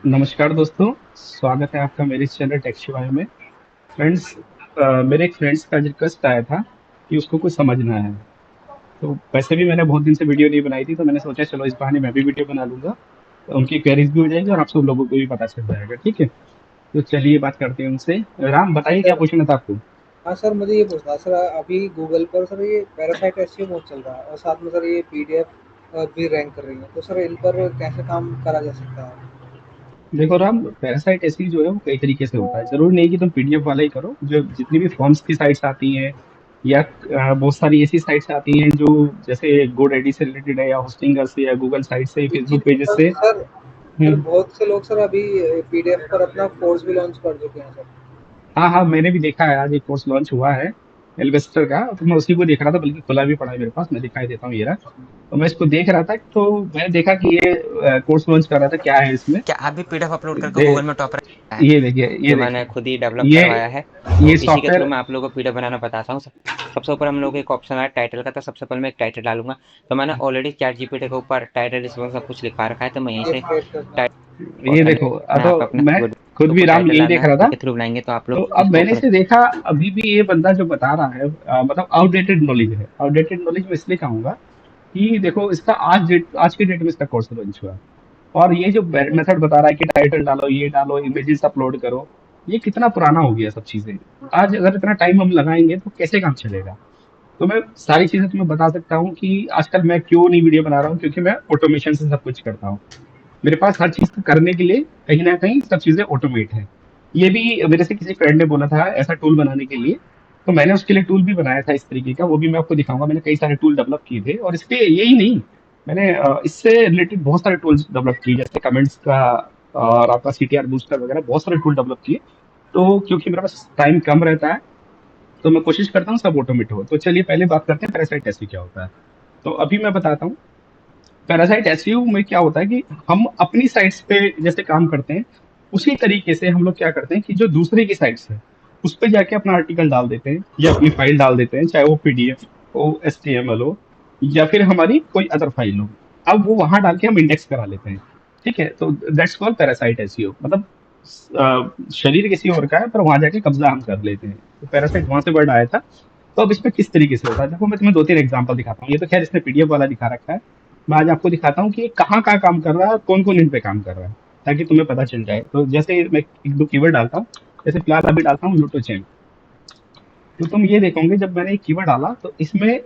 नमस्कार दोस्तों, स्वागत है आपका मेरे इस चैनल टेक्सवाई में। फ्रेंड्स, मेरे एक फ्रेंड्स का रिक्वेस्ट आया था कि उसको कुछ समझना है। तो वैसे भी मैंने बहुत दिन से वीडियो नहीं बनाई थी, तो मैंने सोचा चलो इस बहाने मैं भी वीडियो बना लूंगा, तो उनकी क्वेरीज भी हो जाएगी और आप सब लोगों को भी पता चल जाएगा। ठीक है, तो चलिए बात करते हैं उनसे। राम, बताइए क्या सर। पूछना था आपको। हाँ सर, मुझे ये पूछना है सर। अभी गूगल पर सर ये पैरासाइट एसईओ बहुत चल रहा है और साथ में सर ये पीडीएफ भी रैंक कर रही है, तो सर इन पर कैसे काम करा जा सकता है? देखो राम, पैरासाइट ऐसी जो है वो कई तरीके से होता है। जरूरी नहीं कि तुम पीडीएफ वाला ही करो। जो जितनी भी फॉर्म्स की साइट्स आती हैं या बहुत सारी ऐसी साइट्स आती हैं जो जैसे गोडैडी से रिलेटेड है, या होस्टिंगर से, या गूगल साइट से, जी जी, फेसबुक पेजेस सर से। सर। सर हम्म। बहुत से लोग सर अभी पीडीएफ पर अपना कोर्स भी लॉन्च कर चुके हैं सर। हाँ हाँ, मैंने भी देखा है, आज एक कोर्स लॉन्च हुआ है एल्वेस्टर का, तो मैं उसी को देख रहा था, बल्कि खुला भी पड़ा है मेरे पास, मैं दिखाई देता हूँ ये रहा। तो मैं इसको देख रहा था, तो मैंने देखा कि ये कोर्स लॉन्च कर रहा था, क्या है इसमें। क्या आप भी पीडीएफ अपलोड करके दे, गूगल में टॉपर है? ये देखिए, ये जो मैंने देखिए, खुद ही डेवलप ये करवाया है। ये तो इसी के थ्रू सॉफ्टवेयर। मैं आप लोगों को पीडीएफ बनाना बताता हूँ। सबसे ऊपर हम लोग एक ऑप्शन आया टाइटल का, तो सबसे पहले मैं एक टाइटल डालूंगा। तो मैंने ऑलरेडी चैट जीपीटी के ऊपर टाइटल इसमें सब कुछ लिखा रखा है, तो मैं यहीं ये से क्रिएट करना है। टाइटल ये और देखो, मैं तो आप अपने मैं वीडियो खुद के भी ऊपर राम टाइटल यही डालना देख है, रहा था। इसके थ्रू बनाएंगे तो आप तो लोग अब इसको मैंने कर। इसे देखा, अभी भी ये बंदा जो बता रहा है, मतलब आउटडेटेड नॉलेज है। आउटडेटेड नॉलेज मैं इसलिए कहूंगा कि देखो, इसका आज के डेट में इसका कोर्स लॉन्च हुआ। और ये जो मेथड बता रहा है कि टाइटल डालो, ये डालो, इमेजेस अपलोड करो, ये कितना पुराना हो गया सब चीजें। आज अगर इतना टाइम हम लगाएंगे तो कैसे काम चलेगा। तो मैं सारी चीजें तुम्हें बता सकता हूँ कि आजकल मैं क्यों नहीं वीडियो बना रहा हूँ, क्योंकि मैं ऑटोमेशन से सब कुछ करता हूँ। मेरे पास हर चीज करने के लिए कहीं ना कहीं सब चीजें ऑटोमेट है। ये भी मेरे से किसी फ्रेंड ने बोला था ऐसा टूल बनाने के लिए, तो मैंने उसके लिए टूल भी बनाया था इस तरीके का, वो भी मैं आपको दिखाऊंगा। मैंने कई सारे टूल डेवलप किए थे, और इसके यही नहीं, मैंने इससे रिलेटेड बहुत सारे टूल्स डेवलप किए, जैसे कमेंट्स का और आपका सीटीआर बूस्टर वगैरह, बहुत सारे टूल डेवलप किए। तो क्योंकि मेरे पास टाइम कम रहता है, तो मैं कोशिश करता हूँ सब ऑटोमेट हो। तो चलिए पहले बात करते हैं पैरासाइट टेस्टिंग क्या होता है। तो अभी मैं बताता हूँ। पैरासाइट एसईओ में क्या होता है कि हम अपनी साइट्स पे जैसे काम करते हैं, उसी तरीके से हम लोग क्या करते हैं कि जो दूसरे की साइट्स है, उस पे जाके अपना आर्टिकल डाल देते हैं या अपनी फाइल डाल देते हैं, चाहे वो पीडीएफ हो, एचटीएमएल हो, या फिर हमारी कोई अदर फाइल हो। अब वो वहां डाल के हम इंडेक्स करा लेते हैं। ठीक है, तो दैट्स कॉल्ड पैरासाइट एसईओ। मतलब शरीर किसी और का है, पर वहां जाके कब्जा हम कर लेते हैं, तो पैरासाइट वहां से वर्ड आया था। तो अब इसमें किस तरीके से होता है, देखो मैं तुम्हें दो तीन एग्जांपल दिखाता हूँ। ये तो खैर इसने पीडीएफ वाला दिखा रखा है। मैं आज आपको दिखाता हूँ कि ये कहाँ कहाँ काम कर रहा है और कौन कौन इन पे काम कर रहा है, ताकि तुम्हें पता चल जाए। तो जैसे मैं एक दो कीवर्ड डालता हूँ, जैसे फिलहाल अभी डालता हूँ लूटोचेन। तो तुम ये देखोगे, जब मैंने एक कीवर्ड डाला तो इसमें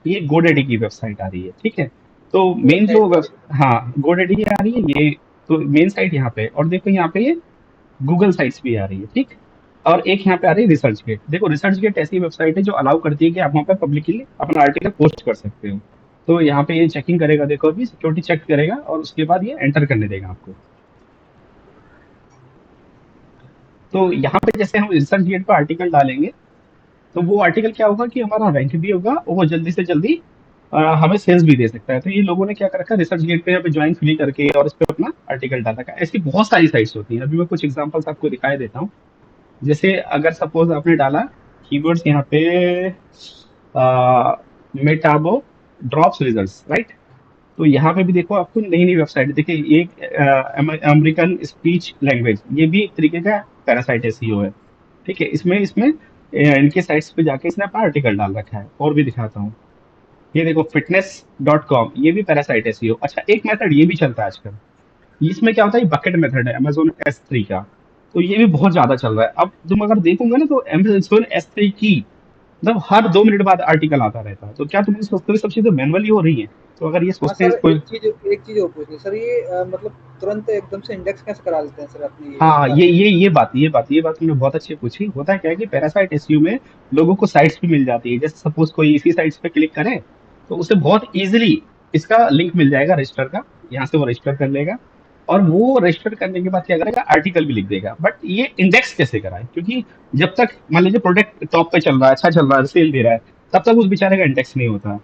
ये गोडेडी की वेबसाइट आ रही है। ठीक है, तो मेन जो वेबसाइट वेब, हाँ गोडेडी की आ रही है ये। तो मेन साइट यहाँ पे, और देखो यहाँ पे ये गूगल साइट्स भी आ रही है। ठीक, और एक यहाँ पे आ रही है रिसर्च गेट। देखो रिसर्च गेट ऐसी वेबसाइट है जो अलाउ करती है कि आप वहाँ पे पब्लिकली अपना आर्टिकल पोस्ट कर सकते हो। तो यहाँ पे ये चेकिंग करेगा, देखो अभी सिक्योरिटी चेक करेगा, और उसके बाद ये एंटर करने देगा आपको। तो यहाँ पे जैसे हम रिसर्च गेट पर आर्टिकल डालेंगे, तो वो आर्टिकल क्या होगा कि हमारा रैंक भी होगा, और वो जल्दी से जल्दी हमें सेल्स भी दे सकता है। तो ये लोगों ने क्या कर रखा है, रिसर्च गेट पे यहाँ पे ज्वाइन फ्री करके और इस पे अपना आर्टिकल डाल रखा है। ऐसी बहुत सारी साइट्स होती हैं, अभी मैं कुछ एग्जांपल्स आपको दिखाई देता हूँ। जैसे अगर सपोज आपने डाला कीवर्ड्स यहाँ पे, मेटाबो ड्रॉप्स रिजल्ट्स, राइट। तो यहाँ पे भी देखो आपको नई नई वेबसाइट देखिए, एक अमेरिकन स्पीच लैंग्वेज, ये भी एक तरीके का पैरासाइट एसईओ है। ठीक है, इसमें इसमें इनके साइट्स पे जाके इसने अपना आर्टिकल डाल रखा है। और भी दिखाता हूँ, ये देखो फिटनेस डॉट कॉम, ये भी पैरासाइट एसईओ। अच्छा, एक मेथड ये भी चलता है आजकल, इसमें क्या होता है, बकेट मेथड है अमेजोन S3 का। तो ये भी बहुत ज्यादा चल रहा है। अब तुम अगर देखोगे ना, तो अमेजोन S3 की मतलब हर 2 मिनट बाद आर्टिकल आता रहता है। तो क्या तुम ये सोचते हो सब चीजें मैनुअली हो रही हैं? तो अगर ये हाँ सोचते सर, हैं कोई, एक चीज और पूछनी सर। ये मतलब तुरंत एकदम से इंडेक्स कैसे करा लेते हैं सर अपनी ये हाँ सारी चीजें? ये बात तुमने बहुत अच्छी पूछी। होता है क्या है कि पैरासाइट एसईओ में लोगों को साइट्स भी मिल जाती है। जैसे सपोज कोई इसी साइट्स पे क्लिक करे, तो उसे बहुत इजीली इसका लिंक मिल जाएगा रजिस्टर का, यहाँ से वो रजिस्टर कर लेगा। और वो रजिस्टर करने के बाद क्या करेगा, आर्टिकल भी लिख देगा। बट ये इंडेक्स कैसे कराए, क्योंकि जब तक मान लीजिए प्रोडक्ट टॉप पे चल रहा है, अच्छा चल रहा है, सेल दे रहा है, तब तक उस बेचारे का इंडेक्स नहीं होता है।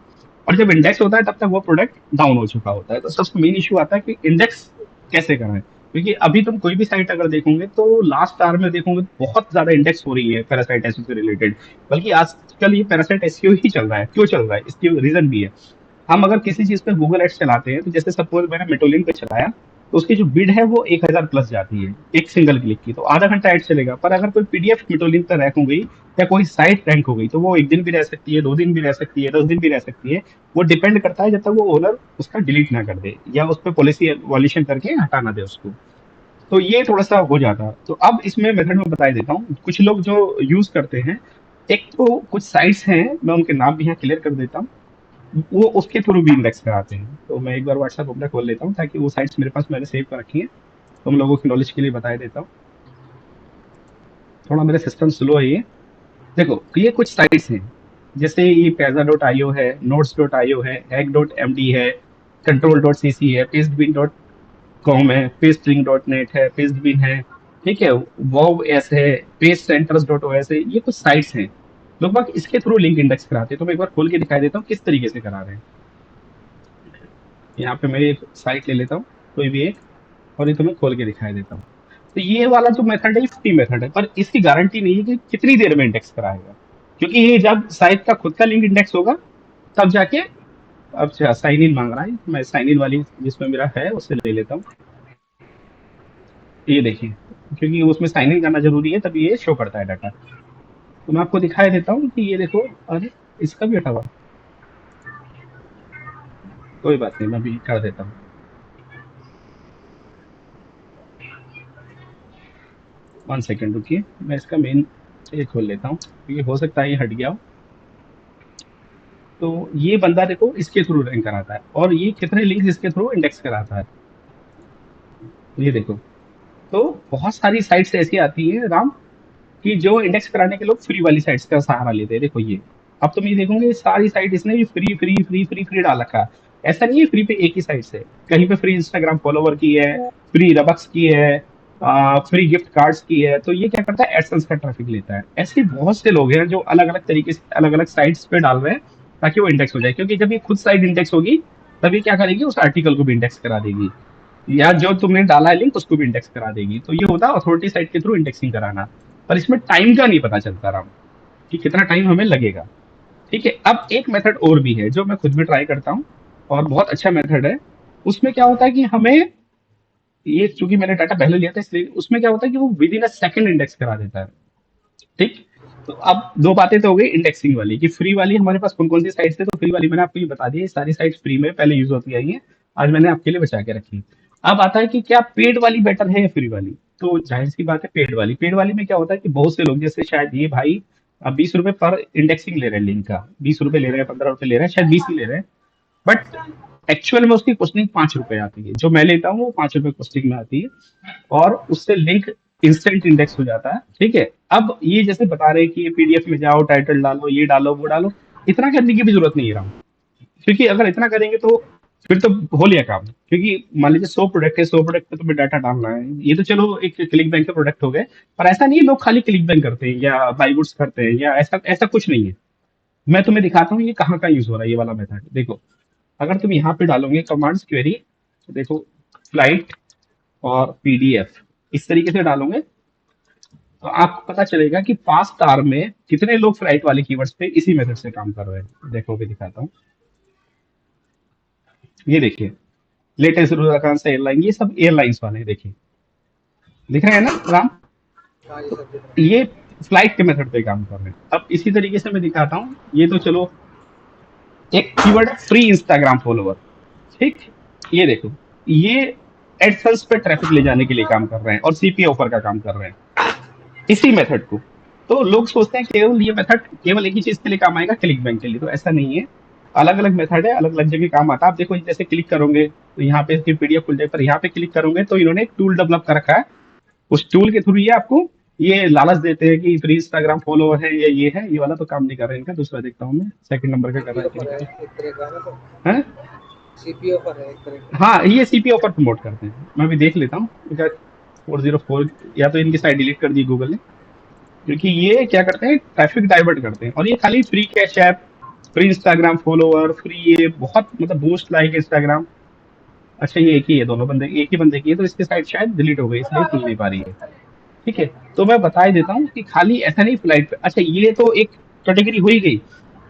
और जब इंडेक्स होता है तब तक वो प्रोडक्ट डाउन हो चुका होता है। तो सबसे मेन इशू आता है कि इंडेक्स कैसे कराएं। क्योंकि अभी तुम कोई भी साइट अगर देखोगे, तो लास्ट आवर में देखोगे तो बहुत ज्यादा इंडेक्स हो रही है पैरासाइट एसईओ से रिलेटेड। बल्कि आजकल ये पैरासाइट एसईओ ही चल रहा है। क्यों चल रहा है, इसकी रीजन भी है। हम अगर किसी चीज पे गूगल एड्स चलाते हैं, तो जैसे सपोज मैंने मेटोलिन पे चलाया, तो उसकी जो बिड है वो 1000 प्लस जाती है एक सिंगल क्लिक की, तो आधा घंटा ऐड चलेगा। पर अगर कोई पीडीएफ लिंक पर रैंक हो गई या कोई साइट रैंक हो गई तो वो 1 दिन भी रह सकती है, 2 दिन भी रह सकती है, 10 दिन भी रह सकती है। वो डिपेंड करता है जब तक वो ओनर उसका डिलीट ना कर दे या उस पर पॉलिसी वॉल्यूशन करके हटा ना दे उसको। तो ये थोड़ा-सा हो जाता। तो अब इसमें मेथड में बता ही देता हूँ। कुछ लोग जो यूज़ करते हैं, एक तो कुछ साइट्स हैं, मैं उनके नाम भी यहाँ क्लियर कर देता हूँ, वो उसके थ्रू भी इंडेक्स कराते हैं। तो मैं एक बार व्हाट्सएप अपना खोल लेता हूँ ताकि वो साइट्स मेरे पास मैंने सेव कर रखी हैं, तुम लोगों की नॉलेज के लिए बता देता हूँ। थोड़ा मेरा सिस्टम स्लो है ये। देखो, ये कुछ साइट्स हैं, जैसे ये peza.io है, notes.io है, hack.md है, control.cc है, pastebin.com है, pastestring.net है, pastebin है, ठीक है, wow है, pastecenters.os है। ये कुछ साइट्स हैं, लोग बाग इसके थ्रू लिंक इंडेक्स कराते हैं। तो मैं एक बार खोल के दिखाई देता हूँ किस तरीके से करा रहे हैं। यहाँ पे मैं एक साइट ले लेता हूँ, कोई भी एक, और ये तुम्हें खोल के दिखाई देता हूँ। तो ये वाला जो मेथड है ये फ्री मेथड है, पर इसकी गारंटी नहीं है कि कितनी देर में इंडेक्स कराएगा, क्योंकि ये जब साइट का खुद का लिंक इंडेक्स होगा तब जाके। अच्छा, साइन इन मांग रहा है, मैं साइन इन वाली जिसमें मेरा है उससे ले लेता हूँ। ये देखिए, क्योंकि उसमें साइन इन करना जरूरी है तभी ये शो करता है डाटा। तो मैं आपको दिखाई देता हूँ कि ये देखो, अरे इसका भी हटा हुआ, कोई बात नहीं, मैं भी कर देता हूँ। 1 सेकेंड रुकिए, मैं इसका मेन ये खोल लेता हूँ, ये हो सकता है ये हट गया हो। तो ये बंदा देखो इसके थ्रू रैंक कराता है, और ये कितने लिंक्स इसके थ्रू इंडेक्स कराता है, ये देखो। तो बहुत सारी साइट्स ऐसी आती है राम, कि जो इंडेक्स कराने के लोग फ्री वाली साइट्स का सहारा लेते हैं। देखो ये, अब तुम ये देखोगे सारी साइट इसने भी free free free free free डाल रखा है। ऐसा नहीं है फ्री पे एक ही साइट से, कहीं पे फ्री इंस्टाग्राम फॉलोवर की है, फ्री रबक्स की है, फ्री गिफ्ट कार्ड्स की है। तो ये क्या करता है, एडसेंस का ट्रैफिक लेता है। ऐसे बहुत से लोग हैं जो अलग अलग तरीके से अलग अलग साइट्स पे डाल रहे हैं ताकि वो इंडेक्स हो जाए, क्योंकि जब ये खुद साइट इंडेक्स होगी तभी क्या करेगी, उस आर्टिकल को भी इंडेक्स करा देगी, या जो तुमने डाला है लिंक उसको भी इंडेक्स करा देगी। तो ये होता है अथॉरिटी साइट के थ्रू इंडेक्सिंग कराना। पर इसमें टाइम का नहीं पता चलता राम, कि कितना टाइम हमें लगेगा। ठीक है, अब एक मेथड और भी है जो मैं खुद भी ट्राई करता हूँ, और बहुत अच्छा मेथड है। उसमें क्या होता है कि हमें, ये चूंकि मैंने डाटा पहले लिया था इसलिए, उसमें क्या होता है कि वो with in a second index करा देता है। ठीक। तो अब दो बातें तो हो गई इंडेक्सिंग वाली, कि फ्री वाली हमारे पास कौन कौन सी साइट्स है। तो फ्री वाली मैंने आपको ये बता दी, ये सारी साइट्स फ्री में पहले यूज होती आई हैं, आज मैंने आपके लिए बचा के रखी। अब आता है कि क्या पेड वाली बेटर है या फ्री वाली। तो जाहिर सी बात है पेड वाली। पेड वाली में क्या होता है कि बहुत से लोग, जैसे शायद ये भाई 20 रुपए पर इंडेक्सिंग ले रहे हैं लिंक का, 20 रुपए ले रहे हैं, 15 रुपए ले रहे हैं, शायद 20 ही ले रहे हैं। बट एक्चुअल में उसकी कॉस्टिंग 5 रुपए आती है, जो मैं लेता हूँ वो 5 रुपए कॉस्टिंग में आती है, और उससे लिंक इंस्टेंट इंडेक्स हो जाता है। ठीक है, अब ये जैसे बता रहे हैं कि ये पीडीएफ में जाओ, टाइटल डालो, ये डालो, वो डालो, इतना करने की भी जरूरत नहीं है राम, क्योंकि अगर इतना करेंगे तो फिर तो हो लिया काम। क्योंकि मान लीजिए 100 प्रोडक्ट है, 100 प्रोडक्ट पे तुम्हें डाटा डालना है, ये तो चलो एक क्लिक बैंक के प्रोडक्ट हो गए। पर ऐसा नहीं है लोग खाली क्लिक बैंक करते हैं या बाई गुड्स करते हैं, या ऐसा ऐसा कुछ नहीं है। मैं तुम्हें दिखाता हूँ ये कहाँ का यूज हो रहा है, ये वाला मेथड देखो। अगर तुम यहाँ पे डालोगे कमांड्स क्वेरी, देखो फ्लाइट और पीडीएफ, इस तरीके से डालोगे तो आपको पता चलेगा कि पास्ट आवर में कितने लोग फ्लाइट वाले कीवर्ड्स पे इसी मेथड से काम कर रहे हैं। देखो भी दिखाता हूँ, ये देखिए, लेटेस्ट रुद्राकांत एयरलाइन, ये सब एयरलाइंस वाले हैं, देखिए दिख रहे हैं ना राम। हाँ जी सर, दिख रहा ये फ्लाइट के मेथड पे काम कर रहे हैं। अब इसी तरीके से मैं दिखाता हूँ, ये तो चलो एक कीवर्ड फ्री इंस्टाग्राम फॉलोवर। ठीक, ये देखो, ये एडसेंस पे ट्रैफिक ले जाने के लिए काम कर रहे हैं और सीपी ऑफर का काम कर रहे हैं इसी मेथड को। तो लोग सोचते हैं केवल ये मेथड केवल एक ही चीज के लिए काम आएगा, क्लिक बैंक के लिए। तो ऐसा नहीं है, अलग अलग मेथड है, अलग अलग जगह काम आता है। आप देखो जैसे क्लिक करोगे तो यहाँ पे इसकी पीडीएफ खुल जाए, पर यहाँ पे क्लिक करोगे तो इन्होंने एक टूल डेवलप कर रखा है, उस टूल के थ्रू ये आपको ये लालच देते हैं कि फ्री इंस्टाग्राम फॉलोवर है या ये है। ये वाला तो काम नहीं कर रहे हैं, इनका दूसरा देखता हूँ मैं, सेकंड नंबर का कर सीपी रहा ऑफर है है, एक तरह का ना सर, है। सीपी ऑफर है एक तरह का। हाँ, ये सीपी ऑफर प्रमोट करते हैं, मैं भी देख लेता हूँ। 404, या तो इनकी साइट डिलीट कर दी गूगल ने, क्योंकि ये क्या करते हैं, ट्रैफिक डाइवर्ट करते हैं। और ये खाली free cash app, free Instagram follower, free, ये बहुत मतलब बूस्ट लाइक इंस्टाग्राम। अच्छा, ये एक ही है, दोनों बंदे एक ही बंदे की है, तो इसकी साइट शायद डिलीट हो गई इसलिए खुल नहीं पा रही है। ठीक है, तो मैं बता ही देता हूँ कि खाली ऐसा नहीं फ्लाइट पे। अच्छा, ये तो एक कैटेगरी हो ही गई।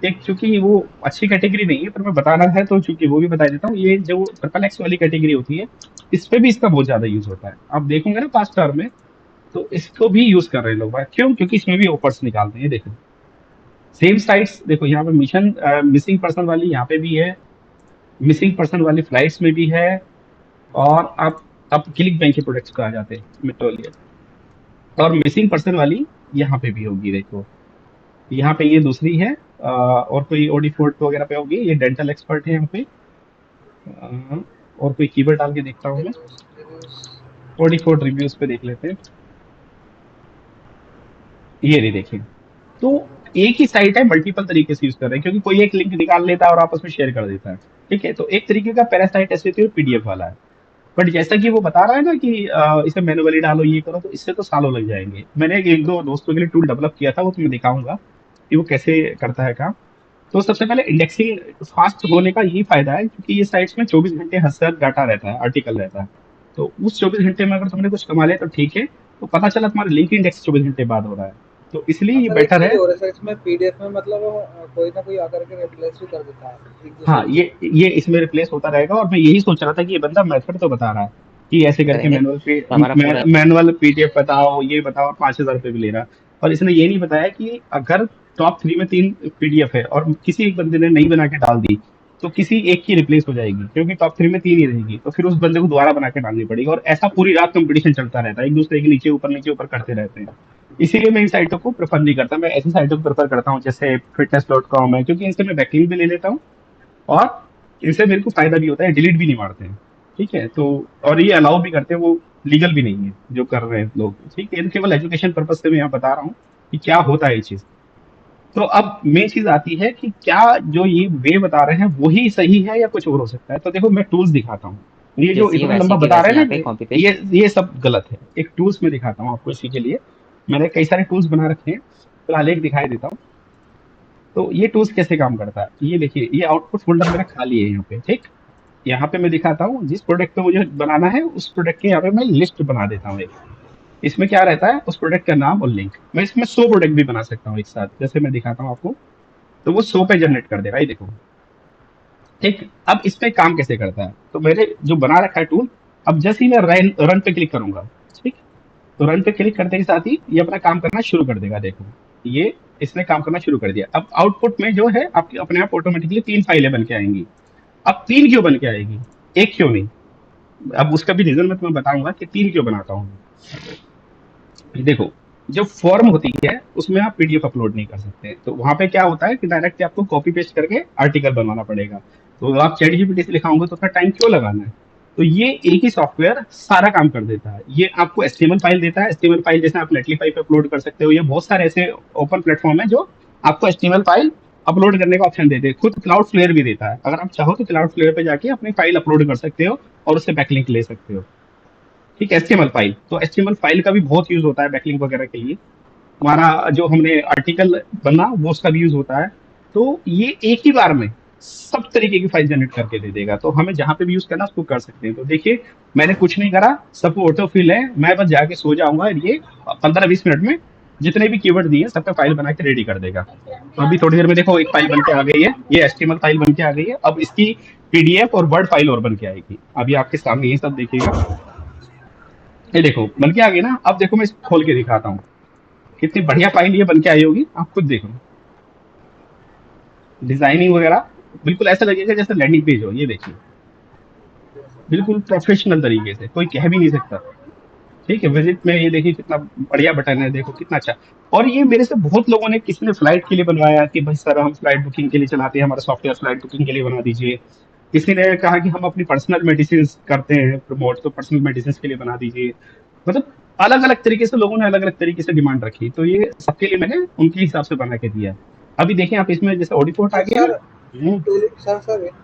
एक चूंकि वो अच्छी कैटेगरी नहीं है, पर मैं बताना है तो चूंकि वो भी बता देता हूँ। ये जो ट्रिपल एक्स वाली कैटेगरी होती है, इस पे भी इसका बहुत ज्यादा यूज होता है। आप देखोगे ना पास्ट टर्म में, तो इसको भी यूज कर रहे हैं लोग भाई। क्यों? क्योंकि इसमें भी ऑफर्स निकालते हैं। देखो सेम साइट्स, देखो यहाँ पे मिशन मिसिंग पर्सन वाली यहाँ पे भी है, मिसिंग पर्सन वाली फ्लाइट्स में भी है, और आप क्लिक बैंक के प्रोडक्ट्स को आ जाते हैं मेट्रोलियर, और मिसिंग पर्सन वाली यहाँ पे भी होगी। देखो यहाँ पे ये दूसरी है, और कोई ओडी फोर्ट वगैरह पे होगी। ये डेंटल एक्सपर्ट है यहाँ पे। और कोई कीवर्ड डाल के देखता हूँ मैं। Reviews reviews OD fort reviews पे देख लेते हैं। ये नहीं देखिए, तो एक ही साइट है, मल्टीपल तरीके से यूज कर रहे हैं, क्योंकि कोई एक लिंक निकाल लेता है और आपस में शेयर कर देता है। ठीक है, तो एक तरीके का पैरासाइट ऐसे पीडीएफ वाला है। बट जैसा कि वो बता रहा है ना कि इसे मैनुअली डालो, ये करो, तो इससे तो सालों लग जाएंगे। मैंने एक दो दोस्तों के लिए टूल डेवलप किया था, वो तुम्हें दिखाऊंगा कि वो कैसे करता है काम। तो सबसे पहले इंडेक्सिंग फास्ट होने का यही फायदा है, क्योंकि ये साइट्स में 24 घंटे हर डाटा रहता है, आर्टिकल रहता है। तो उस 24 घंटे में अगर तुमने कुछ कमा लिया तो ठीक है, तो पता चला तुम्हारा लिंक इंडेक्स 24 घंटे बाद हो रहा है, तो इसलिए ये सर एक बेटर चीज है। और है सर, इसमें पीडीएफ में मतलब कोई ना कोई आकर के रिप्लेस भी कर देता है एक दूसरे हाँ, को। ये इसमें रिप्लेस होता रहेगा, और मैं यही सोच रहा था कि ये बंदा मेथड तो बता रहा है कि ऐसे करके करेंगे तो हमारा पूरा मैनुअल पीडीएफ बताओ, ये बताओ, 5,000 रुपये भी ले रहा है। और इसने ये नहीं बताया कि अगर टॉप 3 में 3 पीडीएफ है और किसी एक बंदे ने नहीं बना के डाल दी, तो किसी एक की रिप्लेस हो जाएगी, क्योंकि टॉप 3 में 3 ही रहेगी, तो फिर उस बंदे को दोबारा बना के डालनी पड़ेगी, और ऐसा पूरी रात कंपटीशन चलता रहता है, एक दूसरे के नीचे ऊपर करते रहते हैं। इसीलिए मैं इन साइटों को प्रेफर नहीं करता। मैं ऐसी साइटों को प्रेफर करता हूँ जैसे fitness.com है, क्योंकि इनसे मैं बैकलिंक भी ले लेता हूँ, और इनसे मेरे को फायदा भी होता है, डिलीट भी नहीं मारते हैं। ठीक है, तो और ये अलाउ भी करते हैं, वो लीगल भी नहीं है जो कर रहे हैं लोग। ठीक है, ये केवल एजुकेशन पर्पज से मैं यहाँ बता रहा हूँ कि क्या होता है ये चीज। तो अब मेन चीज आती है कि क्या जो ये वे बता रहे हैं वही सही है या कुछ और हो सकता है। तो देखो मैं टूल्स दिखाता हूँ। ये जो जैसी है इतना वैसी लंबा की बता वैसी रहे यहाँ हैं पे ना, कॉपी पेस्ट। ये सब गलत है। एक टूल्स में दिखाता हूँ आपको इसी के लिए। मैंने कई सारे टूल्स बना रखे हैं, फिलहाल एक दिखाई देता हूँ। तो ये टूल्स कैसे काम करता है, ये देखिए, ये आउटपुट फोल्डर मेरा खाली है यहाँ पे। ठीक, यहाँ पे मैं दिखाता हूँ जिस प्रोडक्ट पे मुझे बनाना है, उस प्रोडक्ट के यहाँ पे मैं लिस्ट बना देता हूँ एक। इसमें क्या रहता है, उस प्रोडक्ट का नाम और लिंक। मैं इसमें 100 प्रोडक्ट भी बना सकता हूँ एक साथ, जैसे मैं दिखाता हूँ आपको। तो वो 100 पे जनरेट कर देगा, ये देखो। ठीक, अब इस पे काम कैसे करता है, तो मेरे जो बना रखा है टूल, अब जैसे ही मैं रन पे क्लिक करूंगा, ठीक, तो रन पे क्लिक करने के साथ ही ये अपना काम करना शुरू कर देगा। देखो ये इसने काम करना शुरू कर दिया। अब आउटपुट में जो है आपके अपने आप ऑटोमेटिकली 3 फाइलें बन के आएंगी। अब 3 क्यों बन के आएगी, एक क्यों नहीं? अब उसका भी रीजन मैं तुम्हें बताऊंगा कि 3 क्यों बनाता हूँ। देखो, जो फॉर्म होती है उसमें आप पीडीएफ अपलोड नहीं कर सकते, तो वहां पे क्या होता है कि डायरेक्ट आपको कॉपी पेस्ट करके आर्टिकल बनवाना पड़ेगा। तो आप चैट जीपीटी से लिखाओगे तो उसका टाइम क्यों लगाना है? तो ये एक ही सॉफ्टवेयर सारा काम कर देता है। ये आपको एचटीएमएल फाइल देता है। एचटीएमएल फाइल जैसे आप नेटलीफाई पे अपलोड कर सकते हो, या बहुत सारे ऐसे ओपन प्लेटफॉर्म है जो आपको एचटीएमएल फाइल अपलोड करने का ऑप्शन देते हैं। खुद क्लाउड फ्लेयर भी देता है, अगर आप चाहो तो क्लाउड फ्लेयर पे जाके अपनी फाइल अपलोड कर सकते हो और उससे बैकलिंक ले सकते हो। ठीक है, एचटीएमएल फाइल, तो एचटीएमएल फाइल का भी बहुत यूज होता है बैकलिंक वगैरह के लिए। हमारा जो हमने आर्टिकल बना वो उसका भी यूज होता है। तो ये एक ही बार में सब तरीके की फाइल जनरेट करके दे देगा, तो हमें जहां पे भी यूज करना उसको कर सकते हैं। तो देखिए, मैंने कुछ नहीं करा, सब ऑटोफिल है। मैं बस जाके सो जाऊंगा, ये 15-20 मिनट में जितने भी कीवर्ड दिए सब पे फाइल बना के रेडी कर देगा। तो अभी थोड़ी देर में देखो एक फाइल बन के आ गई है, ये एचटीएमएल फाइल बन के आ गई है। अब इसकी पीडीएफ और वर्ड फाइल और बन के आएगी। अभी आपके सामने ये सब देखिएगा, ये देखो बन के आ गई ना। अब देखो मैं इसको खोल के दिखाता हूँ, कितनी बढ़िया फाइल ये बन के आई होगी, आप खुद देखो। डिजाइनिंग वगैरह बिल्कुल ऐसा लगेगा जैसे लैंडिंग पेज हो। ये देखिए, बिल्कुल प्रोफेशनल तरीके से, कोई कह भी नहीं सकता। ठीक है, विजिट में ये देखिए कितना बढ़िया बटन है, देखो कितना अच्छा। और ये मेरे से बहुत लोगों ने, किसी ने फ्लाइट के लिए बनवाया कि भाई सर हम फ्लाइट बुकिंग के लिए चलाते हैं, हमारा सॉफ्टवेयर फ्लाइट बुकिंग के लिए बना दीजिए। किसी ने कहा कि हम अपनी पर्सनल मेडिसिन करते हैं प्रमोट, तो पर्सनल मेडिसिन के लिए बना दीजिए। मतलब अलग अलग तरीके से लोगों ने अलग अलग तरीके से डिमांड रखी, तो ये सबके लिए मैंने उनके हिसाब से बना के दिया है। अभी देखें आप, इसमें जैसे ऑडिफोर्ट आ सर गया सर ना। हम्म, इन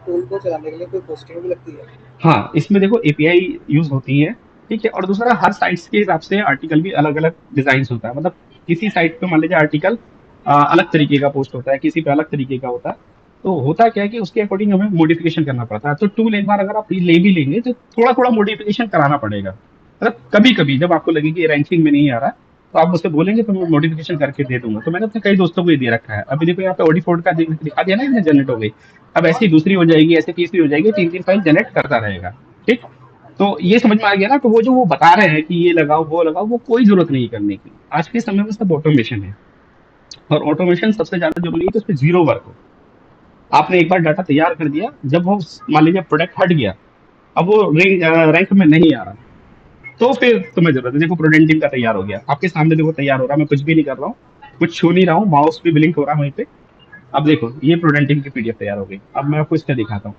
टूल को चलाने के लिए कोई पोस्टिंग भी लगती है? हाँ, इसमें देखो एपीआई यूज होती है। ठीक है, और दूसरा हर साइट्स के हिसाब से आर्टिकल भी अलग अलग डिजाइन होता है। मतलब किसी साइट पे मान लीजिए आर्टिकल अलग तरीके का पोस्ट होता है, किसी पे अलग तरीके का होता है। तो होता क्या है कि उसके अकॉर्डिंग हमें मॉडिफिकेशन करना पड़ता है। तो टूल एक बार अगर आप ले भी लेंगे तो थोड़ा थोड़ा मॉडिफिकेशन कराना पड़ेगा। मतलब कभी कभी जब आपको लगे कि रैंकिंग में नहीं आ रहा, तो आप मुझसे बोलेंगे तो मैं मॉडिफिकेशन करके दे दूंगा। तो मैंने अपने कई दोस्तों को ये दे रखा है। अभी देखो यहाँ पे ऑडी फोर्ड का दिखा दिया ना, इसने जनरेट हो गई। अब ऐसी दूसरी हो जाएगी, ऐसी तीसरी हो जाएगी, तीन तीन फाइल जनरेट करता रहेगा। ठीक। तो ये समझ में आ गया ना। तो वो जो वो बता रहे हैं कि ये लगाओ वो लगाओ, वो कोई जरूरत नहीं करने की। आज के समय में सब ऑटोमेशन है, और ऑटोमेशन सबसे ज्यादा जरूरी है कि उसमें जीरो वर्क हो। आपने एक बार डाटा तैयार कर दिया, जब वो मान लीजिए प्रोडक्ट हट गया, अब वो रैंक में नहीं आ रहा, तो फिर तुम्हें जरूरत है। देखो प्रोडेंटिंग का तैयार हो गया आपके सामने, देखो तैयार हो रहा है, मैं कुछ भी नहीं कर रहा हूँ, कुछ छू नहीं रहा हूँ, माउस भी ब्लिंक हो रहा है वहीं पे। अब देखो ये प्रोडेंटिंग की पीडीएफ तैयार हो गई। अब मैं आपको इसका दिखाता हूँ।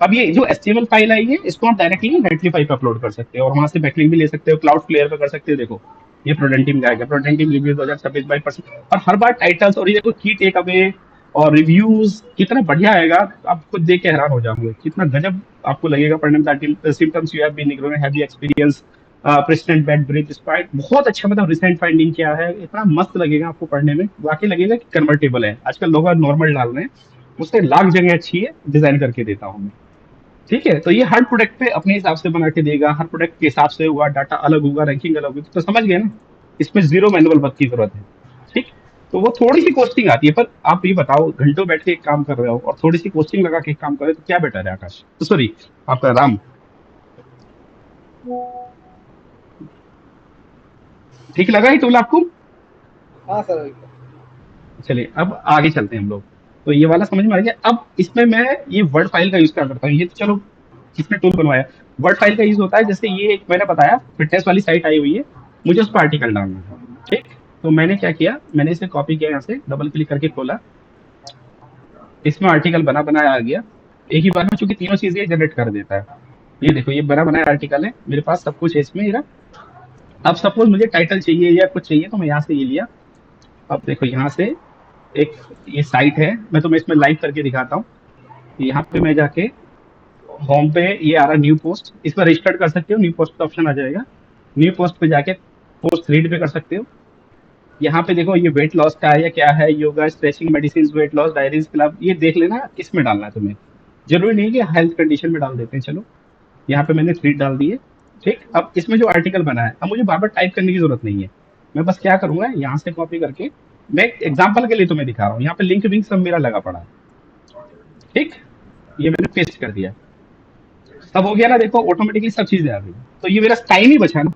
अब ये जो एचटीएमएल फाइल आई है, इसको आप डायरेक्टली नेटलीफाई पे अपलोड कर सकते हो, और वहां से बैकलिंक भी ले सकते हो, क्लाउड फ्लेयर पे कर सकते हो। देखो ये प्रोडेंटिंग का आएगा, प्रोडेंटिंग रिव्यू 2026 और हर बार टाइटल्स, और ये देखो की टेक अवे और रिव्यूज कितना बढ़िया आएगा। आप खुद देख के हैरान हो जाओगे, कितना गजब आपको लगेगा पढ़ने में। Symptoms you have been ignorant, have you experience president bed bridge spite, बहुत अच्छा। मतलब रिसेंट फाइंडिंग क्या है, इतना मस्त लगेगा आपको पढ़ने में, वाकई लगेगा कि कन्वर्टेबल है। आजकल लोग नॉर्मल डाल रहे हैं, उससे लाख जगह अच्छी है, डिजाइन करके देता हूँ मैं। ठीक है। तो ये हर प्रोडक्ट पे अपने हिसाब से बना के देगा, हर प्रोडक्ट के हिसाब से होगा, डाटा अलग होगा, रैंकिंग अलग होगी। तो समझ गए ना, इसमें जीरो मैनुअल वर्क की जरूरत है। ठीक। तो वो थोड़ी सी कॉस्टिंग आती है, पर आप ये बताओ घंटों बैठ के एक काम कर रहे हो और थोड़ी सी कॉस्टिंग लगा के एक काम कर रहे हो, तो क्या बेटर है आकाश, तो सॉरी आपका राम। ठीक लगा ये टूल आपको? हाँ सर एकदम। चलिए अब आगे चलते हैं हम लोग। तो ये वाला समझ में आ गया। अब इसमें मैं ये वर्ड फाइल का यूज क्या करता हूँ, ये तो चलो किसने टूल बनवाया। वर्ड फाइल का यूज होता है, जैसे ये एक मैंने बताया फिटनेस वाली साइट आई हुई है, मुझे उस पर आर्टिकल डालना है। ठीक। तो मैंने क्या किया, मैंने इसे कॉपी किया, यहाँ से डबल क्लिक करके खोला, इसमें आर्टिकल बना बनाया आ गया। एक ही बार में चूंकि तीनों चीजें जनरेट कर देता है। ये देखो ये बना बनाया आर्टिकल है मेरे पास, सब कुछ है इसमें मेरा। अब सपोज मुझे टाइटल चाहिए या कुछ चाहिए, तो मैं यहाँ से ये लिया। अब देखो यहाँ से एक ये साइट है, मैं तुम्हें इसमें लाइव करके दिखाता हूँ। यहाँ पे मैं जाके होम पे ये आ रहा न्यू पोस्ट, इस पर रजिस्टर्ड कर सकते हो, न्यू पोस्ट का ऑप्शन आ जाएगा। न्यू पोस्ट पे जाके पोस्ट रीड पे कर सकते हो। यहाँ पे देखो ये वेट लॉस का है या क्या है, yoga, stretching, medicine, weight loss, diaries, club, ये देख लेना किस में डालना है तुम्हें। जरूरी नहीं कि हेल्थ कंडीशन में डाल देते हैं। चलो यहाँ पे मैंने रीड डाल दिए। ठीक। अब इसमें जो आर्टिकल बना है, अब मुझे बार बार टाइप करने की जरूरत नहीं है। मैं बस क्या करूंगा, यहाँ से कॉपी करके, मैं एग्जाम्पल के लिए तुम्हें दिखा रहा हूँ, यहाँ पे लिंक विंक सब मेरा लगा पड़ा है। ठीक। ये मैंने पेस्ट कर दिया। सब हो गया ना, देखो ऑटोमेटिकली सब चीजें आ गई। तो ये मेरा टाइम ही बचा ना।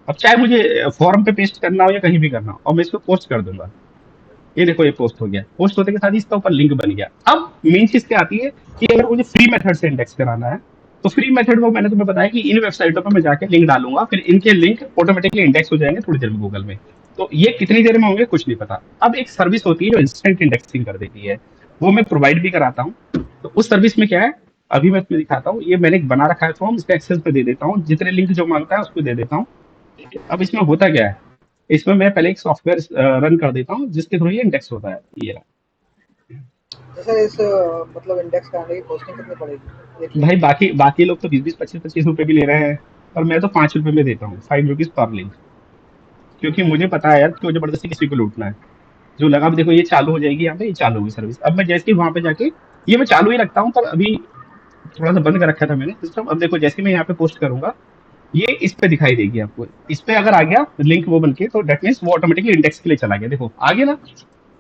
अब चाहे मुझे फॉर्म पे पेस्ट करना हो या कहीं भी करना हो, और मैं इसको पोस्ट कर दूंगा। ये देखो ये पोस्ट हो गया, पोस्ट होने के साथ ही इसका ऊपर लिंक बन गया। अब मेन चीज क्या आती है कि अगर मुझे फ्री मेथड से इंडेक्स कराना है, तो फ्री मेथड में मैंने तुम्हें बताया कि इन वेबसाइटों पर मैं जाके लिंक डालूंगा, फिर इनके लिंक ऑटोमेटिकली इंडेक्स हो जाएंगे थोड़ी देर में गूगल में। तो ये कितनी देर में होंगे कुछ नहीं पता। अब एक सर्विस होती है जो इंस्टेंट इंडेक्सिंग कर देती है, वो मैं प्रोवाइड भी कराता हूँ। तो उस सर्विस में क्या है, अभी मैं तुम्हें दिखाता हूँ। ये मैंने एक बना रखा है फॉर्म, इसका एक्सेस पे दे देता हूँ, जितने लिंक जो मांगता है उसको दे देता हूँ। अब इसमें होता क्या है, इसमें मैं पहले एक सॉफ्टवेयर रन कर देता हूँ जिसके थ्रू ये इंडेक्स होता है। ये रहा। तो सर इस मतलब इंडेक्स कराने की कॉस्टिंग कितनी पड़ेगी एक भाई लिंक की? बाकी बाकी लोग तो 20 20 25 25 रुपए भी ले रहे हैं, पर मैं तो 5 रुपए में देता हूँ, 5 रुपीज पर लिंक। क्योंकि मुझे पता है यार कि वो जबरदस्ती किसी को लूटना है। जो लगा, अब देखो ये चालू हो जाएगी, यहाँ पे ये चालू होगी सर्विस। अब मैं जैसे ही वहां पे जाके, ये मैं चालू ही रखता हूँ, पर अभी थोड़ा सा बंद कर रखा था मैंने सिस्टम। अब देखो जैसे ही मैं यहाँ पे पोस्ट करूंगा, ये इस पे दिखाई देगी आपको। इस पे अगर आ गया लिंक वो बन के, तो डेट मीन्स वो ऑटोमेटिकली इंडेक्स के लिए चला गया। देखो आ गया ना,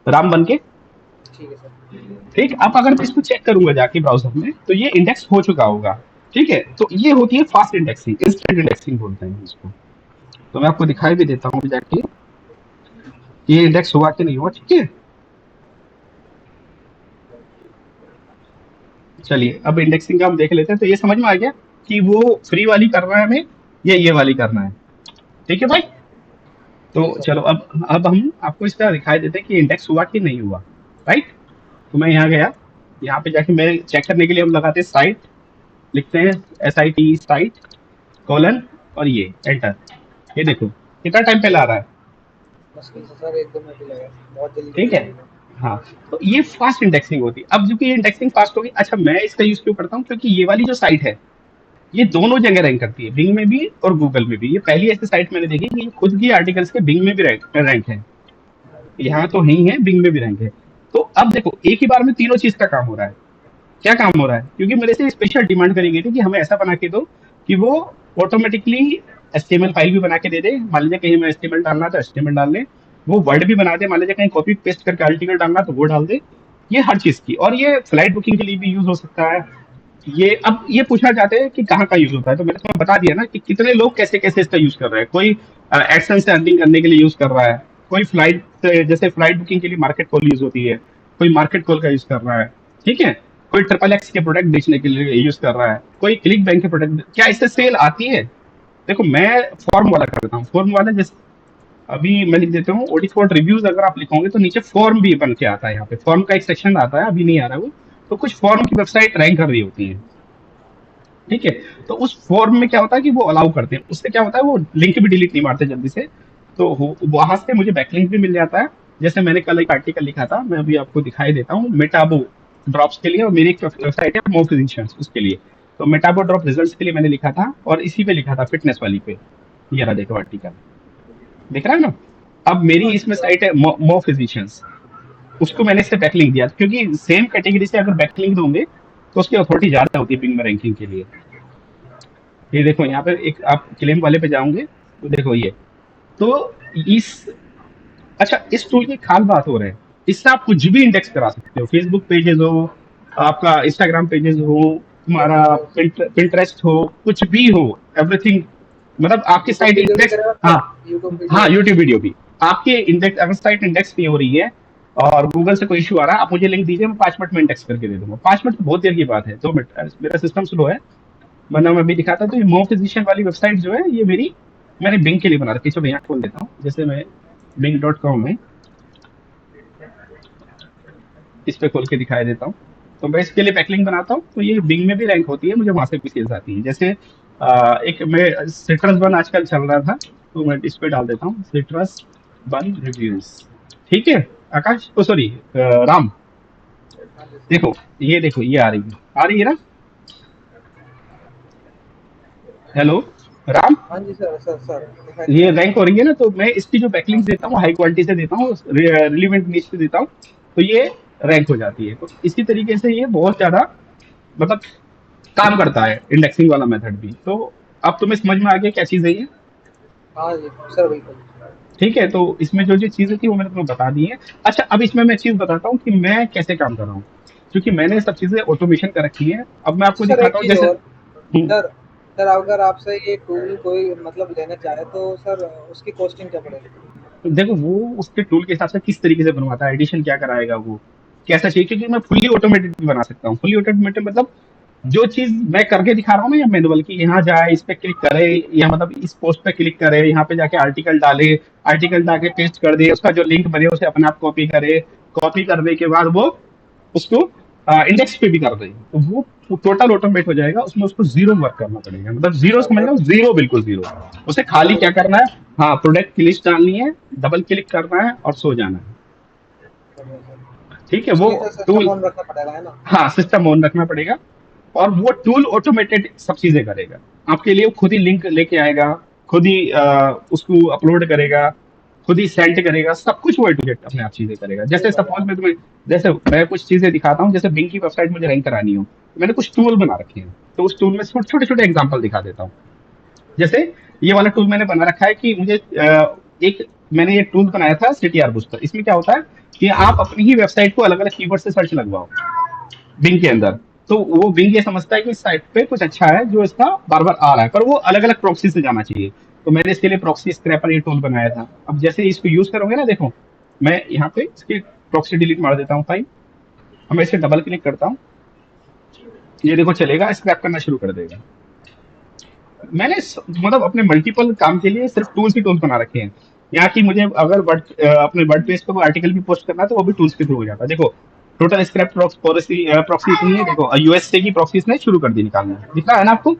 राम बन के। ठीक है सर। ठीक। अब अगर मैं इसको चेक करूंगा जाके ब्राउजर में, तो ये इंडेक्स हो चुका होगा। ठीक है। तो ये होती है फास्ट इंडेक्सिंग, इंस्टेंट इंडेक्सिंग बोलते हैं इसको। तो मैं आपको दिखाई भी देता हूँ जाके ये इंडेक्स हुआ कि नहीं हुआ। ठीक है। चलिए अब इंडेक्सिंग का हम देख लेते हैं। तो ये समझ में आ गया कि वो फ्री वाली करना है हमें या ये वाली करना है। ठीक है भाई। तो जी सर। चलो अब हम आपको इसका दिखाई देते हैं कि इंडेक्स हुआ कि नहीं हुआ। राइट। तो मैं यहाँ गया, यहाँ पे जाके मैं चेक करने के लिए हम लगाते हैं साइट, लिखते हैं SIT साइट कॉलन, और ये एंटर। ये देखो कितना टाइम पहले आ रहा है। मुश्किल से सर 1 2 मिनट ही लगेगा, बहुत जल्दी ठीक चल है। जाएगा। हाँ। तो ये फास्ट इंडेक्सिंग होती है। अब जो कि ये इंडेक्सिंग फास्ट होगी, अच्छा मैं इसका यूज क्यों करता हूँ, क्योंकि ये वाली जो साइट है, ये दोनों जगह रैंक करती है, बिंग में भी और गूगल में भी। ये पहली ऐसी साइट मैंने देखी कि खुद की आर्टिकल्स के बिंग में भी रैंक है। यहाँ तो ही है, बिंग में भी रैंक है। तो अब देखो एक ही बार में तीनों चीज का काम हो रहा है। क्या काम हो रहा है, क्योंकि मेरे से स्पेशल डिमांड करी गई थी कि हमें ऐसा बना के दो कि वो ऑटोमेटिकली HTML फाइल भी बना के दे दे, मान लीजिए कहीं मैं HTML डालना है तो HTML डाल दे, वो वर्ड भी बना दे, मान लीजिए कहीं कॉपी पेस्ट करके आर्टिकल डालना है तो वो डाल दे, ये हर चीज़ की। और ये फ्लाइट बुकिंग के लिए भी यूज़ हो सकता है। ये अब ये पूछना चाहते हैं कि कहाँ-कहाँ यूज़ होता है, तो मैंने तुम्हें बता दिया ना कि कितने लोग कैसे-कैसे इसका यूज़ कर रहे हैं। कोई एडसेंस से अर्निंग करने के लिए यूज़ कर रहा है, कोई फ्लाइट से जैसे फ्लाइट बुकिंग के लिए मार्केट कॉल यूज़ होती है, कोई मार्केट कॉल का यूज़ कर रहा है, ठीक है? कोई ट्रिपल एक्स के प्रोडक्ट बेचने के लिए यूज़ कर रहा है, कोई क्लिक बैंक के प्रोडक्ट, क्या इससे सेल आती है? देखो मैं फॉर्म वाला करता हूँ, फॉर्म वाला जैसे अभी मैं लिख देता हूँ ओडिफोर्ड रिव्यूज, अगर आप लिखोगे तो नीचे फॉर्म भी बन के आता है, यहाँ पे फॉर्म का एक सेक्शन आता है, अभी नहीं आ रहा है वो। तो कुछ फॉर्म की वेबसाइट रैंक कर रही होती है, ठीक है? तो उस फॉर्म में क्या होता है कि वो अलाउ करते हैं, उससे क्या होता है वो लिंक भी डिलीट नहीं मारते जल्दी से, तो वहां से मुझे बैकलिंक भी मिल जाता है। जैसे मैंने कल एक आर्टिकल लिखा था, मैं अभी आपको दिखाई देता हूँ, मेटाबो ड्रॉप्स के लिए, और मेरी एक वेबसाइट है मो फिजिशियंस उसके लिए। तो मेटाबो ड्रॉप रिजल्ट्स के लिए मैंने लिखा था, और इसी पे लिखा था फिटनेस वाली पे। ये रहा देखो आर्टिकल, दिख रहा है ना? अब मेरी हाँ जी इसमें सर। साइट है मो फिजिशियंस, उसको मैंने इससे बैकलिंक दिया क्योंकि सेम कैटेगरी से अगर बैकलिंक दोगे तो उसकी अथॉरिटी ज्यादा होती है बिंग में रैंकिंग के लिए। ये देखो यहाँ पे एक आप क्लेम वाले पे जाओगे तो देखो ये, तो इस, अच्छा इस टूल की खास बात हो रहा है, इससे आप कुछ भी इंडेक्स करा सकते हो, फेसबुक पेजेस हो, आपका इंस्टाग्राम पेजेस हो, तुम्हारा ओके ओके। पिंटरेस्ट हो, कुछ भी हो, एवरीथिंग, मतलब आपकी यूट्यूब साइट वीडियो भी इंडेक्स, करेगा हाँ, सर, यूट्यूब वीडियो हाँ भी। यूट्यूब वीडियो भी, आपके इंडेक्स अगर साइट इंडेक्स नहीं हो रही है और गूगल से कोई इशू आ रहा है, आप मुझे लिंक दीजिए, मैं 5 मिनट में इंडेक्स करके दे दूंगा। 5 मिनट तो बहुत देर की बात है, 2 मिनट, मेरा सिस्टम स्लो है, वरना मैं अभी दिखाता। तो ये मो फिजिशियन वाली वेबसाइट जो है ये मेरी, मैंने बिंग के लिए बना रखी है। चलो यहाँ खोल देता हूँ, जैसे मैं bing.com में इस पे खोल के दिखाई देता हूँ, तो मैं इसके लिए बैकलिंक बनाता हूँ, तो ये बिंग में भी रैंक होती है, मुझे वहां से भी सेल्स आती है। जैसे एक मैं सिट्रस वन आजकल चल रहा था, तो मैं इस पे डाल देता हूँ सिट्रस वन रिव्यूज, ठीक है? आकाश, ओ सॉरी राम, हाँ जी सर। देखो ये देखो ये आ रही है ना? हेलो राम, हाँ जी सर, सर दिखाई दे ये रहा है। रैंक हो रही है ना? तो मैं इसकी जो बैकलिंक्स देता हूँ हाई क्वालिटी से देता हूँ, रिलीवेंट नीच से देता हूँ, तो ये रैंक हो जाती है। तो इसी तरीके से ये बहुत ज्यादा मतलब काम करता है, इंडेक्सिंग वाला मेथड भी। तो अब तुम्हें समझ में आ गया क्या चीज़ है ये? हाँ जी सर, बिल्कुल। ठीक है, तो इसमें जो जो चीज़ें थी वो मैंने तुम्हें बता दी है। अच्छा अब इसमें मैं एक चीज़ बताता हूँ कि मैं कैसे काम कर रहा हूँ, क्योंकि मैंने सब चीज़ें ऑटोमेशन कर रखी है। अब मैं तो आपको सर एक दिखाता हूँ चीज़ जैसे, और, सर सर अगर आपसे ये टूल कोई मतलब लेना चाहे तो सर उसकी कॉस्टिंग क्या पड़ेगी? देखो वो उसके टूल के हिसाब से किस तरीके से बनवाता है, एडिशन क्या कराएगा वो, कैसा चाहिए, क्योंकि मैं फुल्ली ऑटोमेटेड भी बना सकता हूँ। फुल्ली ऑटोमेटेड मतलब जो चीज मैं करके दिखा रहा हूँ ना, या मैनुअल की, यहाँ जाए, इस पे क्लिक करे, या मतलब इस पोस्ट पे क्लिक करे, यहाँ पे जाके आर्टिकल डाले, आर्टिकल डाके पेस्ट कर दे, उसका जो लिंक बने उसे अपने आप कॉपी करे, कॉपी करने के बाद वो उसको इंडेक्स पे भी कर दे, तो वो टोटल ऑटोमेट हो जाएगा। उसमें उसको जीरो वर्क करना पड़ेगा, मतलब जीरो समझ लो, मतलब जीरो, बिल्कुल जीरो। उसे खाली क्या मतलब करना है, हाँ प्रोडक्ट की लिस्ट डालनी है, डबल क्लिक करना है और सो जाना है, बढ़िया सर। ठीक है? वो उसके लिए सर सिस्टम टूल, ऑन रखना पड़ेगा, है ना? हाँ सिस्टम ऑन रखना पड़ेगा, और वो टूल ऑटोमेटेड सब चीजें करेगा आपके लिए। वो खुद ही लिंक लेके आएगा, खुद ही उसको अपलोड करेगा, खुद ही सेंड करेगा, सब कुछ वो ए टू जेड अपने आप चीजें करेगा। ये जैसे बढ़िया सपोज है। मैं तुम्हें, जैसे मैं कुछ चीजें दिखाता हूँ, जैसे बिंग की वेबसाइट मुझे रैंक करानी हो, तो मैंने कुछ टूल बना रखे हैं, तो उस टूल में छोटे छोटे एग्जाम्पल दिखा देता हूँ। जैसे ये वाला टूल मैंने बना रखा है कि मुझे एक, मैंने ये टूल बनाया था सीटीआर बूस्टर। इसमें क्या होता है कि आप अपनी ही वेबसाइट को अलग अलग कीवर्ड से सर्च लगवाओ बिंग के अंदर, तो वो बिंग ये समझता है कि इस साइट पे कुछ अच्छा है जो इसका बार बार आ रहा है, पर वो अलग अलग प्रॉक्सी से जाना चाहिए। तो मैंने इसके लिए प्रॉक्सी स्क्रैपर ये टूल बनाया था। अब जैसे इसको यूज करोगे ना, देखो मैं यहाँ पे इसकी प्रॉक्सी डिलीट मार देता हूँ फाइल, अब मैं इसे डबल क्लिक करता हूँ, ये देखो चलेगा, स्क्रैप करना शुरू कर देगा। मैंने मतलब अपने मल्टीपल काम के लिए सिर्फ टूल्स ही टूल्स बना रखे हैं। यहाँ की मुझे अगर अपने वर्ड पेज पे आर्टिकल भी पोस्ट करना है तो वो भी टूल्स के थ्रू हो जाता है। देखो टोटल स्क्रैप पॉलिसी प्रॉक्सी इतनी है, देखो यूएसए की प्रॉक्सी इसने शुरू कर दी निकालना, दिख रहा है ना आपको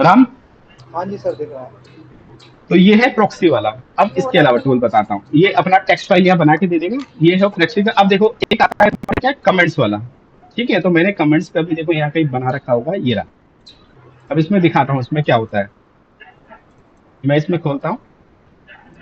राम? हाँ जी सर, दिख रहा है। तो ये है प्रॉक्सी वाला। अब इसके अलावा टूल बताता हूँ, ये अपना टेक्स्ट फाइल यहाँ बना के दे देगा, ये है प्रॉक्सी का। अब देखो एक आता है क्या, कमेंट्स वाला, ठीक है? तो मैंने कमेंट्स का भी देखो यहाँ कहीं बना रखा होगा, ये रहा। अब इसमें दिखाता हूँ इसमें क्या होता है, मैं इसमें खोलता हूँ,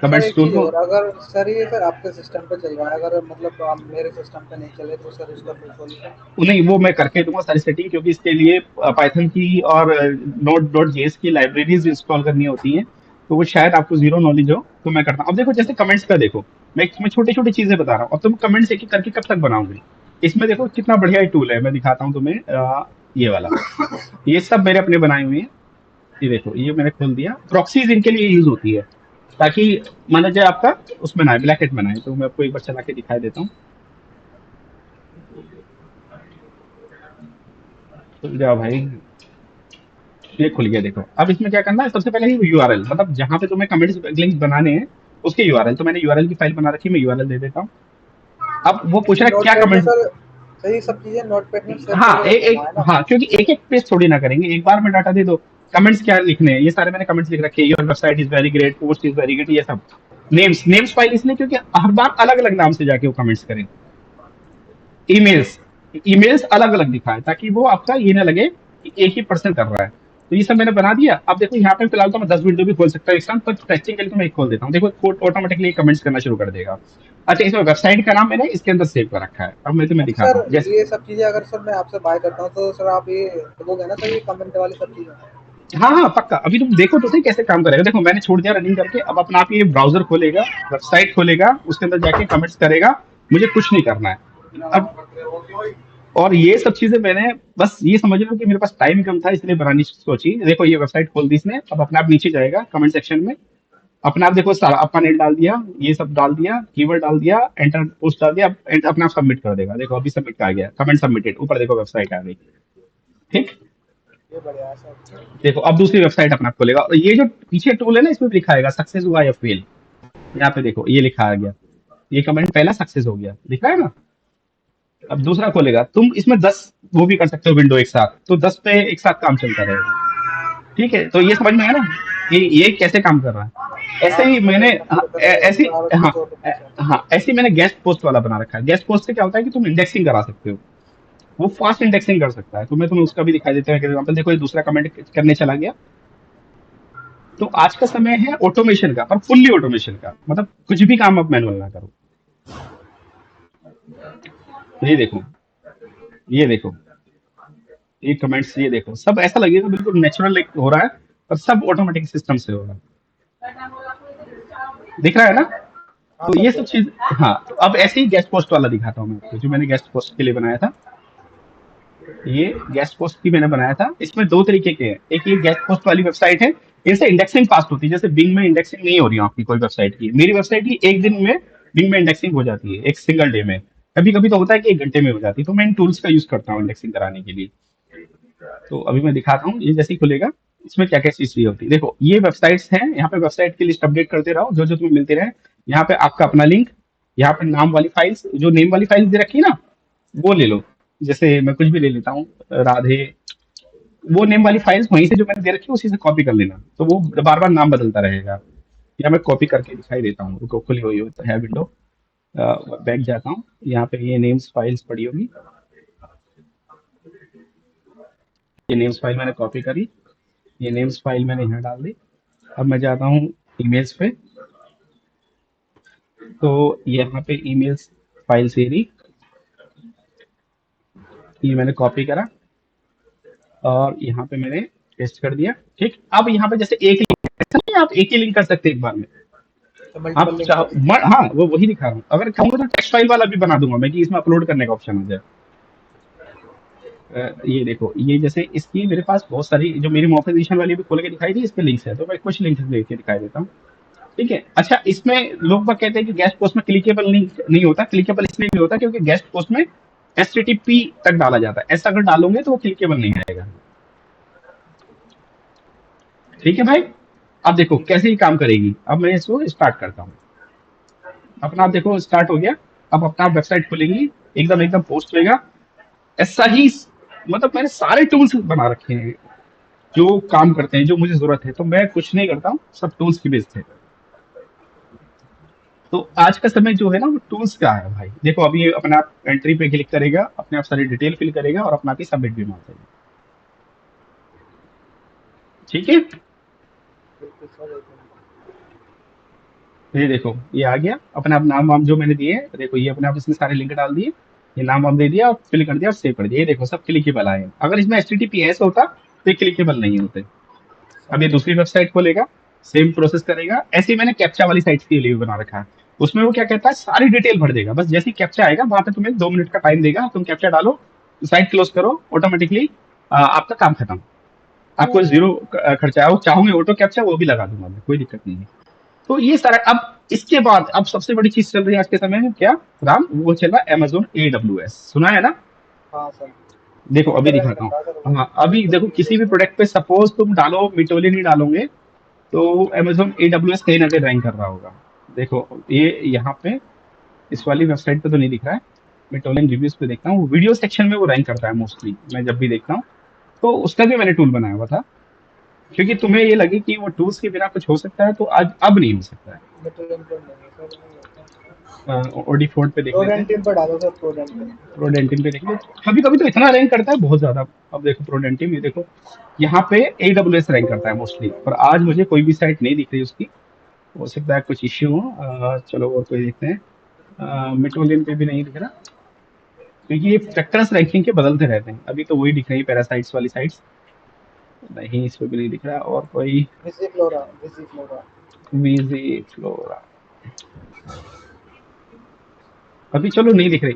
सर कमेंट्स एक टूल चीज़ को। और, अगर सर ये सर आपके सिस्टम पे चल रहा है, अगर मतलब आप मेरे सिस्टम पे नहीं चले तो सर उसका कोई सॉल्यूशन? नहीं, वो मैं करके दूंगा सारी सेटिंग, क्योंकि इसके लिए पाइथन की और नोट डॉट जेएस की लाइब्रेरीज इंस्टॉल करनी होती हैं, तो वो शायद आपको जीरो नॉलेज हो, तो मैं करता हूँ। अब देखो जैसे कमेंट्स का देखो, मैं इसमें छोटी छोटी चीजें बता रहा हूँ, अब तुम कमेंट्स एक एक करके कब तक बनाओगे। इसमें देखो कितना बढ़िया टूल है, मैं दिखाता हूँ तुम्हें। ये वाला, ये सब मेरे अपने बनाए हुए हैं। ये देखो, ये मैंने खोल दिया, प्रॉक्सीज इनके लिए यूज होती है, ताकि माना जाए आपका उसमें ना ब्लैकेट में ना आए। तो मैं आपको एक बार चला के दिखाई देता हूँ। खुल जाओ भाई, ये खुल गया। देखो अब इसमें क्या करना है, सबसे पहले ही यूआरएल, मतलब जहां पे तुम्हें कमेंट्स लिंक्स बनाने हैं उसके यूआरएल। तो मैंने यूआरएल की फाइल बना रखी है, मैं यूआरएल दे देता हूँ। अब वो पूछ ये रहा है क्या नोटपैड में कमेंट। सर, सर ये सब चीज़ें नोटपैड में सेव हाँ, करके रखूंगा, है ना? हाँ, क्योंकि एक एक पेज थोड़ी ना करेंगे, एक बार में डाटा दे दो। कमेंट्स क्या लिखने हैं, ये सारे मैंने कमेंट्स लिख रखे हैं। Your website is very great, post is very good, ये सब। नेम्स फाइल इसलिए क्योंकि हर बार अलग अलग नाम से जाके वो कमेंट्स करें। ईमेल्स, ईमेल्स अलग अलग दिखाए, ताकि वो आपका ये ना लगे कि एक ही पर्सन कर रहा है। तो ये सब मैंने बना दिया। अब देखो यहाँ पे फिलहाल तो मैं 10 विंडो भी खोल सकता हूँ एक साथ, पर टेस्टिंग के लिए तो मैं एक खोल देता हूँ। देखो कोड ऑटोमेटिकली कमेंट्स करना शुरू कर देगा। अच्छा, इसमें वेबसाइट का नाम मैंने इसके अंदर सेव कर रखा है। अब मैं तुम्हें अच्छा दिखाता सर, हूँ जैसे। ये सब चीज़ें अगर सर मैं आपसे बाय करता हूँ तो सर आप ये दोगे ना सर, ये कमेंट वाली सब चीज़ें? हाँ, हाँ, पक्का। अभी तुम देखो तो सही कैसे काम करेगा। देखो मैंने छोड़ दिया रनिंग करके, अब अपना आप ये ब्राउजर खोलेगा, वेबसाइट खोलेगा, उसके अंदर जाके कमेंट्स करेगा। मुझे कुछ नहीं करना है अब। और ये सब चीजें मैंने, बस ये समझ लो कि मेरे पास टाइम कम था इसलिए बनानी सोची। देखो ये वेबसाइट खोल दी इसने, अब अपने आप नीचे जाएगा कमेंट सेक्शन में। अपने आप देखो सारा अपना नेट डाल दिया, ये सब डाल दिया, कीवर्ड डाल दिया, एंटर पोस्ट डाल दिया, अब अपने आप सबमिट कर देगा। देखो अभी सबमिट आ गया, कमेंट सबमिटेड, ऊपर देखो वेबसाइट आ गई। ठीक। ये बढ़िया है सर। देखो अब दूसरी वेबसाइट अपना खोलेगा, और ये जो पीछे टूल है ना, इसमें भी लिखा आएगा सक्सेस हुआ या फेल। यहाँ पे देखो ये लिखा आ गया, ये कमेंट पहला सक्सेस हो गया, दिख रहा है ना। अब दूसरा खोलेगा, तुम इसमें 10 वो भी कर सकते हो विंडो एक साथ, तो 10 पे एक साथ काम चलता रहेगा। ठीक है, तो ये समझ में आया ना कि ये कैसे काम कर रहा है। ऐसे हाँ ही सर, मैंने, एकदम हाँ, बेटर है ऐसे, और हाँ, कुछ ऑटोमेशन। हाँ, ऐसे ही मैंने गेस्ट पोस्ट वाला बना रखा है। गेस्ट पोस्ट से क्या होता है कि तुम इंडेक्सिंग करा सकते हो, वो फास्ट इंडेक्सिंग कर सकता है। तो मैं तुम्हें उसका भी दिखाई देता हूँ एग्जाम्पल। देखो ये दूसरा कमेंट करने चला गया। तो आज का समय है ऑटोमेशन का, पर फुल्ली ऑटोमेशन का, मतलब कुछ भी काम अब मैनुअल ना करो। ये देखो, ये देखो, ये कमेंट्स, ये देखो, सब ऐसा लगेगा बिल्कुल नेचुरल एक हो रहा है, पर सब ऑटोमेटिक सिस्टम से हो रहा है। दिख रहा है ना। हाँ तो सर, ये सब देख रहा चीज। हाँ, तो अब ऐसे ही गेस्ट पोस्ट वाला दिखाता हूँ मैं आपको, जो मैंने गेस्ट पोस्ट के लिए बनाया था। ये गेस्ट पोस्ट की मैंने बनाया था, इसमें दो तरीके के हैं। एक ये गेस्ट पोस्ट वाली वेबसाइट है, इनसे इंडेक्सिंग फास्ट होती है। जैसे बिंग में इंडेक्सिंग नहीं हो रही है आपकी कोई वेबसाइट की, मेरी वेबसाइट की एक दिन में बिंग में इंडेक्सिंग हो जाती है, एक सिंगल डे में। कभी कभी तो होता है कि 1 घंटे में हो जाती है। तो मैं इन टूल्स का यूज करता हूँ इंडेक्सिंग कराने के लिए। तो अभी मैं दिखाता हूँ, ये जैसे ही खुलेगा, इसमें क्या क्या चीज होती है। देखो ये वेबसाइट्स हैं, यहाँ पे वेबसाइट की लिस्ट अपडेट करते रहो, जो जो तुम्हें मिलते रहे। यहाँ पे आपका अपना लिंक, यहाँ पे नाम वाली फाइल्स, जो नेम वाली फाइल्स दे रखी है ना, वो ले लो। जैसे मैं कुछ भी ले लेता हूँ, राधे। वो नेम वाली फाइल्स वहीं से जो मैंने दे रखी है उसी से कॉपी कर लेना, तो वो बार बार नाम बदलता रहेगा। या मैं कॉपी करके दिखाई देता हूँ, रुको, खुली हुई होता है विंडो। बैक जाता हूँ, यहाँ पे ये नेम्स फाइल्स पड़ी होगी। ये नेम्स फाइल मैंने कॉपी करी, ये नेम्स फाइल मैंने यहाँ डाल दी। अब मैं जाता हूँ ईमेल्स पे, तो यहाँ पे ईमेल्स फाइल से रही, ये मैंने कॉपी करा और यहाँ पे मैंने पेस्ट कर दिया। ठीक, अब यहाँ पे जैसे एक लिंक, ऐसा नहीं है आप एक ही लिंक कर सकते हैं एक बार में। तो मल्टीपल आप लिंक चाहो कर सकते हैं। हाँ, वो वही दिखा रहा हूँ। अगर चाहूंगा तो टेक्स्ट फाइल वाला भी बना दूंगा मैं, कि इसमें अपलोड करने का ऑप्शन आ जाए। ये देखो, ये जैसे इसकी मेरे पास बहुत सारी, जो मेरी मोनेटाइजेशन वाली भी खोल के दिखाई थी, इस पे लिंक्स है, तो मैं कुछ लिंक्स लेके दिखाई देता हूँ। ठीक है। अच्छा, इसमें लोग बाग कहते हैं कि गेस्ट पोस्ट में क्लिकेबल लिंक नहीं होता। क्लिकेबल इसलिए नहीं होता क्योंकि गेस्ट पोस्ट में HTTP तक डाला जाता है, ऐसा अगर डालोगे तो वो क्लिकेबल नहीं आएगा। ठीक है भाई। अब देखो ठीक है कैसे सर। ही काम करेगी। अब मैं इसको स्टार्ट करता हूँ, अपना आप देखो स्टार्ट हो गया। अब अपना वेबसाइट खुलेगी, एकदम एकदम पोस्ट होएगा ऐसा ही। मतलब मैंने सारे टूल्स बना रखे हैं जो काम करते हैं, जो मुझे जरूरत है। तो मैं कुछ नहीं करता हूँ, सब टूल्स की बेस है। तो आज का समय जो है ना, वो टूल्स का है भाई। देखो अभी ये अपने आप एंट्री पे क्लिक करेगा, अपने आप सारी डिटेल फिल करेगा और अपना आप ही सबमिट भी मार देगा। ठीक है। बिल्कुल सर, एकदम। ये देखो ये आ गया अपने आप नाम वाम जो मैंने दिए हैं, देखो ये अपने आप इसने सारे लिंक डाल दिए, ये नाम वाम दे दिया और फिल कर दिया और सेव कर दिया, ये देखो सब क्लिकेबल आए हैं। अगर इसमें HTTPS होता तो ये क्लिकेबल नहीं होते। अब ये समझा। दूसरी वेबसाइट खोलेगा, सेम प्रोसेस करेगा। ऐसे ही मैंने कैप्चा वाली साइट के लिए भी बना रखा है। उसमें वो क्या कहता है, सारी डिटेल भर देगा, बस जैसे ही कैप्चा आएगा वहां पे तुम्हें 2 मिनट का टाइम देगा, तुम कैप्चा डालो, साइट क्लोज करो, ऑटोमेटिकली आपका काम खत्म। आपको जीरो खर्चा है। वो चाहूंगे ऑटो कैप्चा वो भी लगा दूंगा मैं, कोई दिक्कत नहीं है। तो ये सारा अब इसके बाद अब सबसे बड़ी चीज चल रही है आज के समय में क्या, राम, वो चल रहा है Amazon AWS, सुना है ना? हाँ सर, देखो वो अभी तो रैंक दिखाता हूँ। करता है सर, वो हाँ अभी देखो किसी भी प्रोडक्ट पे सपोज तुम डालो मिटोली नहीं डालोगे तो Amazon AWS कहीं ना कहीं रैंक कर रहा होगा। देखो ये यहाँ पे इस वाली वेबसाइट पे तो नहीं दिख रहा है, मिटोलियन रिव्यूज पे देखता हूँ, वीडियो सेक्शन में वो रैंक करता है मोस्टली, मैं जब भी देखता हूँ। तो उसका भी मैंने टूल बनाया हुआ था, क्योंकि तुम्हें ये लगे कि वो टूल्स के बिना कुछ हो सकता है, तो आज अब नहीं हो सकता है। मेट्रोलिंक पर नहीं है सर, नहीं होता। ओडी फोर्ट पे देख लेते हैं। प्रोडेंटिन पर डालो सर, प्रोडेंटिन। प्रोडेंटिन पे देख लो, कभी कभी तो इतना रैंक करता है बहुत ज्यादा। अब देखो प्रोडेंटिन, ये देखो यहाँ पे AWS रैंक करता है मोस्टली, पर आज मुझे कोई भी साइट नहीं दिख रही उसकी, हो सकता है कुछ इश्यू हो। चलो और कोई देखते हैं। मेट्रोलियन पे भी नहीं दिख रहा, क्योंकि ये फैक्टर्स रैंकिंग के बदलते रहते हैं, अभी तो वही दिख रही है पैरासाइट्स वाली साइट्स। नहीं इस पे भी नहीं दिख रहा, और कोई विजी फ्लोरा, विजी फ्लोरा। वीजी फ्लोरा अभी चलो नहीं दिख रही।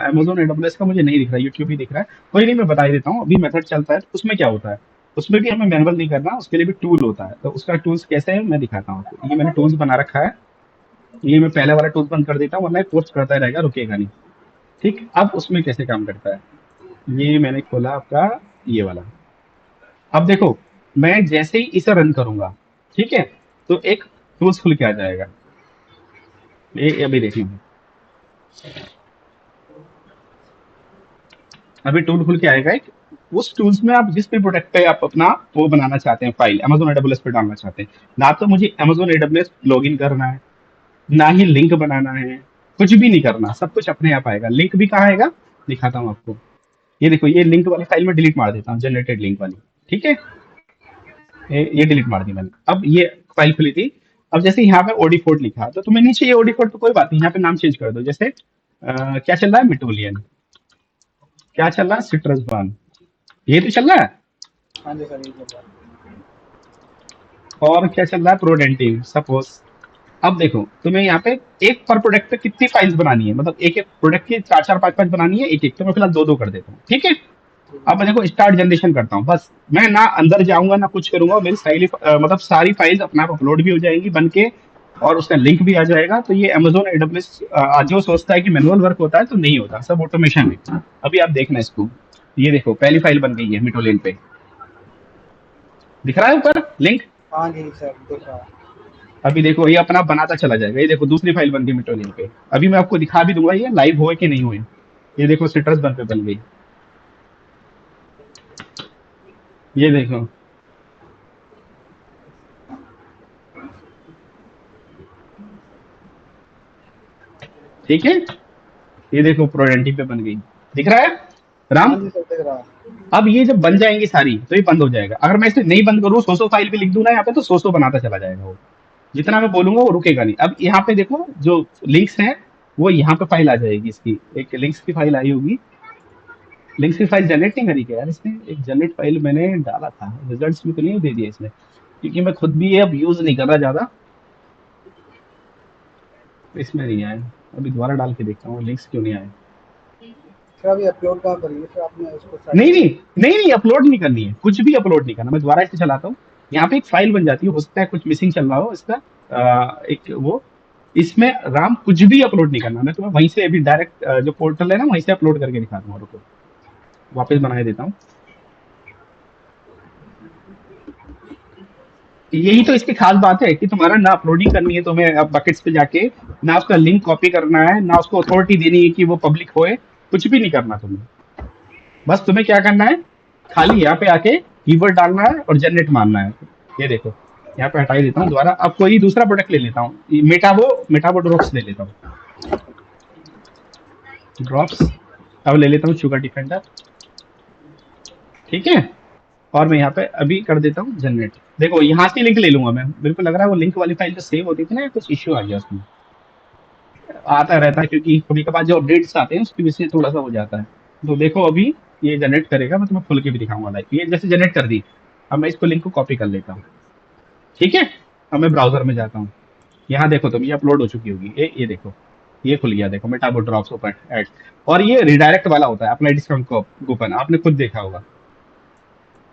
Amazon AWS का मुझे नहीं दिख रहा, यूट्यूब ही दिख रहा है। कोई नहीं, मैं बता ही देता हूँ, अभी मेथड चलता है तो उसमें क्या होता है, उसमें भी हमें मैनुअल नहीं करना, उसके लिए भी टूल होता है। तो उसका टूल्स कैसे है मैं दिखाता हूँ आपको। ये मैंने टूल्स बना रखा है, ये मैं पहले वाला टूल्स बंद कर देता हूँ वरना ये पोस्ट करता ही रहेगा, रुकेगा नहीं। ठीक, अब उसमें कैसे काम करता है, ये मैंने खोला आपका ये वाला। अब देखो मैं जैसे ही इसे रन करूंगा, ठीक है, तो एक टूल्स खुल के आ जाएगा, ये अभी देखिए, अभी टूल खुल के आएगा एक। उस टूल्स में आप जिस भी प्रोडक्ट पे आप अपना वो बनाना चाहते हैं, फाइल Amazon AWS पे डालना चाहते हैं, ना तो मुझे Amazon AWS लॉगिन करना है, ना ही लिंक बनाना है, कुछ भी नहीं करना, सब कुछ अपने आप आएगा। लिंक भी कहाँ आएगा दिखाता हूँ आपको। ये देखो ये लिंक वाली फाइल में डिलीट मार देता हूँ, जनरेटेड लिंक वाली, ठीक है, ये डिलीट मार दी मैंने। अब ये फाइल खुली थी, अब जैसे यहाँ पे ओडी फोर्ट लिखा तो तुम्हें नीचे ये ओडी फोर्ट तो कोई बात नहीं, यहाँ पे नाम चेंज कर दो, जैसे क्या चल रहा है मिटोलियन, क्या चल रहा है सिट्रस वन, ये तो चल रहा है। हाँ जी सर, ये चल रहा है। और क्या चल रहा है प्रोडेंटिव सपोज। अब देखो तुम्हें यहाँ पे एक पर प्रोडक्ट पे कितनी फाइल्स बनानी है, मतलब एक एक प्रोडक्ट की चार चार पांच पांच बनानी है, एक एक, तो मैं फिलहाल दो दो कर देता हूँ, ठीक है। ठीक है अब मैं देखो स्टार्ट जनरेशन करता हूँ, बस मैं ना अंदर जाऊंगा ना कुछ करूंगा, मेरी सारी मतलब सारी फाइल्स अपने आप अपलोड भी हो जाएंगी बन के, और उसका लिंक भी आ जाएगा। तो ये Amazon AWS जो सोचता है कि मैनुअल वर्क होता है, तो नहीं होता, सब ऑटोमेशन है। अभी आप देखना इसको, ये देखो पहली फाइल बन गई है मिटोलिन पे, दिख रहा है ऊपर लिंक। हाँ जी सर, दिख रहा है। अभी देखो ये अपना बनाता चला जाएगा, ये देखो दूसरी फाइल बन गई मिटोनियन पे। अभी मैं आपको दिखा भी दूंगा ये लाइव हुए कि नहीं हुए। ये देखो सिट्रस बन पे बन गई, ये देखो, ठीक है, ये देखो प्रोडेंटिव पे बन गई, दिख रहा है राम। हाँ जी सर, दिख रहा है। अब ये जब बन जाएंगी सारी तो ये बंद हो जाएगा, अगर मैं इसे नहीं बंद करूँ, सौ फाइल भी लिख दूं ना यहाँ पे, तो सौ बनाता चला जाएगा वो, जितना मैं बोलूंगा वो रुकेगा नहीं। अब यहाँ पे देखो जो लिंक्स हैं वो यहाँ पे फाइल आ जाएगी, इसकी एक लिंक्स की फाइल आई होगी। लिंक्स की फाइल जनरेट नहीं करी क्या यार इसने, एक जनरेट फाइल मैंने डाला था, रिजल्ट्स में तो नहीं दे दिया इसने, क्योंकि मैं खुद भी ये अब यूज नहीं कर रहा ज्यादा, तो इसमें नहीं आया। अभी दोबारा डाल के देखता हूँ लिंक्स क्यों नहीं आए। सर अभी अपलोड कहाँ करिए सर, आपने उसको साइट नहीं पे? नहीं नहीं नहीं, अपलोड नहीं करनी है, कुछ भी अपलोड नहीं करना। मैं दोबारा इसे चलाता हूँ, यहाँ पे एक फाइल बन जाती है, हो सकता है कुछ मिसिंग चल रहा हो इसका, एक वो, इसमें राम कुछ भी अपलोड नहीं करना। मैं तुम्हें वहीं से अभी डायरेक्ट जो पोर्टल है ना वहीं से अपलोड करके दिखा दूंगा, रुको वापस बना देता हूँ। यही तो इसकी खास बात है कि तुम्हारा ना अपलोडिंग करनी है तुम्हें, अब बकेट्स पे जाके ना उसका लिंक कॉपी करना है, ना उसको अथॉरिटी देनी है कि वो पब्लिक होए, कुछ भी नहीं करना तुम्हें। बस तुम्हें क्या करना है, खाली यहाँ पे आके कीवर्ड डालना है और जनरेट मारना है। ये देखो यहाँ पे हटा ही देता हूँ दोबारा, अब कोई दूसरा प्रोडक्ट ले लेता हूँ, मेटाबो ड्रॉप्स ले लेता हूँ, ड्रॉप्स। अब ले लेता हूँ शुगर डिफेंडर, ठीक है। और मैं यहाँ पे अभी कर देता हूँ जनरेट। देखो यहाँ से लिंक ले लूंगा मैं, मेरे को लग रहा है वो लिंक वाली फाइल जो सेव होती थी ना, कुछ इश्यू आ गया उसमें। आता रहता है क्योंकि कभी कभार जो अपडेट्स आते हैं उसकी वजह से थोड़ा सा हो जाता है। तो देखो अभी ये जनरेट करेगा, मैं तुम्हें खोल के भी दिखाऊंगा लाइव। ये जैसे जनरेट कर दी, अब मैं इसको लिंक को कॉपी कर लेता हूँ। ठीक है, अब मैं ब्राउजर में जाता हूँ। यहाँ देखो तुम, ये अपलोड हो चुकी होगी, ये देखो, ये खुल गया, देखो मेटाबो ड्रॉप्स ओपन एड। और ये रिडायरेक्ट वाला होता है, अप्लाई डिस्काउंट कूपन, आपने खुद देखा होगा।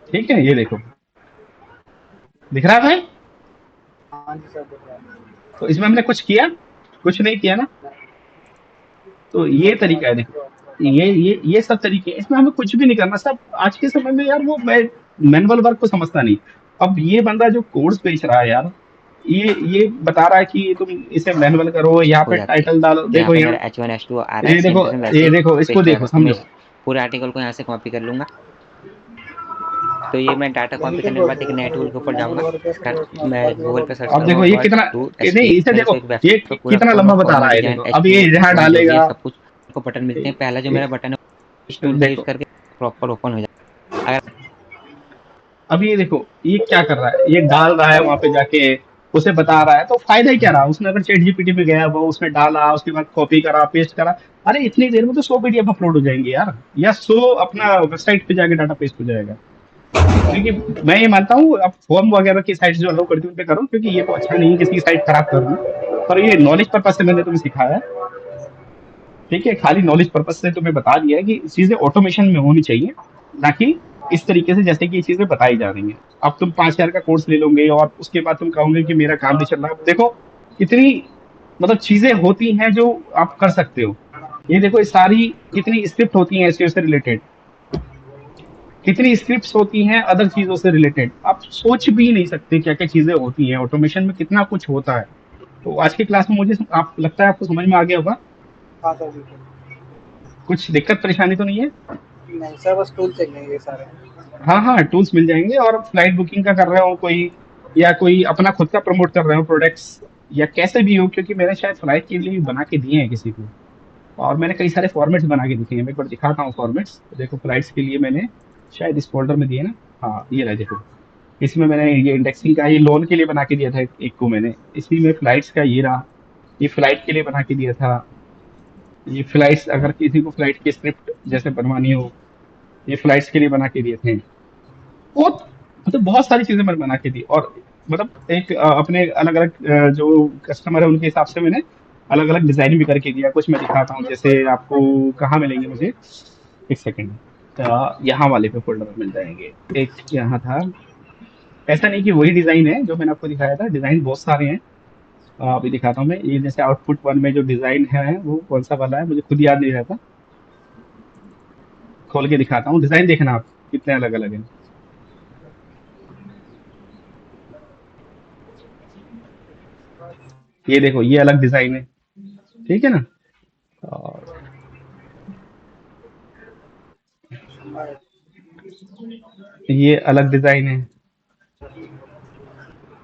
ठीक है, ये देखो दिख रहा है भाई। हाँ जी सर, दिख रहा है। तो इसमें हमने कुछ किया, कुछ नहीं किया ना। तो ये बस तरीका है, नॉलेज देखो ड्रॉप कर ये सब तरीके हैं। इसमें हमें कुछ भी नहीं करना सब। आज के समय में यार वो मैं मैनुअल वर्क को समझता नहीं। अब ये बंदा जो कोर्स बेच रहा है यार, ये बता रहा है कि तुम इसे मैनुअल करो, यहाँ हो पे जाती है। टाइटल डालो। यहाँ देखो पे यहाँ, मेरा H1 H2 आ रहा है, ये सेम देखो, टू सेम वैसे ये ही देखो, इसको पेस्ट देखो रहेगा। तो मैं समझो। इस पूरे आर्टिकल को यहाँ से कॉपी कर लूंगा। तो ये मैं डाटा कॉपी लेकिन करने के बाद एक नए टूल के ऊपर मैनुअल जाऊंगा। वर्क है सर, उसमें मैं पर भी गूगल वो पे सर्च अब करूंगा देखो ये वर्ड कितना, टू नहीं एसपी। इसे मेरे देखो, को एक ये वेबसाइट पे पूरा कितना फॉर्म लंबा बता रहा फॉर्मेट है, डिजाइन देखो अब ये H2 यहाँ फॉन्ट जो भी है डालेगा। सब कुछ को बटन मिलते हैं। पहला जो ये, मेरा बटन है इस टूल का यूज देखो करके प्रॉपर ओपन हो जाए। अगर अब ये देखो ये क्या कर रहा है, ये डाल रहा है वहां पे जाके, उसे बता रहा है। तो फायदा ही क्या रहा उसने, अगर चैट जीपीटी में गया वो उसने डाला, उसके बाद कॉपी करा पेस्ट करा, अरे इतनी देर में तो 100 पीडीएफ अपलोड हो जाएंगे यार, या 100 अपना वेबसाइट पे जाके डाटा पेस्ट हो जाएगा। क्योंकि मैं ये मानता हूँ अब फॉर्म वगैरह की साइट जो अलाउ करती है उन पे करो, क्योंकि ये तो अच्छा नहीं है किसी की साइट खराब करना। पर ये नॉलेज पर्पज से मैंने तुम्हें सिखाया है। ठीक है, खाली नॉलेज पर्पज से तुम्हें बता दिया है कि चीजें ऑटोमेशन में होनी चाहिए, ना कि इस तरीके से जैसे कि ये चीजें बताई जा रही हैं। अब तुम 5,000 का कोर्स ले लोगे और उसके बाद तुम कहोगे कि मेरा काम नहीं चल रहा। देखो कितनी मतलब चीजें होती हैं जो आप कर सकते हो। ये देखो ये सारी कितनी स्क्रिप्ट होती हैं एसईओ से रिलेटेड, कितनी स्क्रिप्ट्स होती हैं अदर चीजों से रिलेटेड, आप सोच भी नहीं सकते क्या क्या चीजें होती हैं ऑटोमेशन में, कितना कुछ होता है। तो आज की क्लास में मुझे आप लगता है आपको समझ में आ गया होगा। हाँ सर बिल्कुल। कुछ दिक्कत परेशानी तो नहीं है। नहीं सर, बस टूल चाहिए ये सारे। हाँ हाँ, टूल्स मिल जाएंगे। और फ्लाइट बुकिंग का कर रहे हो कोई, या कोई अपना खुद का प्रमोट कर रहे हो प्रोडक्ट्स, या कैसे भी हो, क्योंकि मैंने शायद फ्लाइट के लिए भी बना के दिए हैं किसी को। और मैंने कई सारे फॉर्मेट्स बना के दिखे हैं, मैं एक बार दिखाता हूँ फॉर्मेट्स। देखो फ्लाइट्स के लिए मैंने शायद इस फोल्डर में दिए ना। हाँ ये रहा, देखो इसमें मैंने ये इंडेक्सिंग का, ये लोन के लिए बना के दिया था एक को मैंने, इसी में फ्लाइट्स का ये रहा। ये फ्लाइट के लिए बना के दिया था। ये फ्लाइट्स अगर किसी को फ्लाइट की स्क्रिप्ट जैसे बनवानी हो, ये फ्लाइट्स के लिए बना के दिए थे। बहुत मतलब बहुत सारी चीजें मैंने बना के दी। और मतलब एक अपने अलग अलग जो कस्टमर है उनके हिसाब से मैंने अलग अलग डिजाइन भी करके दिया। कुछ मैं दिखाता हूँ, जैसे आपको कहाँ मिलेंगे मुझे, एक सेकेंड। यहाँ वाले पे फोल्डर में मिल जाएंगे। एक यहाँ था, ऐसा नहीं कि वही डिजाइन है जो मैंने आपको दिखाया था, डिजाइन बहुत सारे हैं। अभी दिखाता हूँ मैं। ये जैसे आउटपुट वन में जो डिजाइन है वो कौन सा वाला है मुझे खुद याद नहीं रहता। खोल के दिखाता हूँ, डिजाइन देखना आप कितने अलग अलग हैं। ये देखो ये अलग डिजाइन है, ठीक है ना। और और ये अलग डिजाइन है।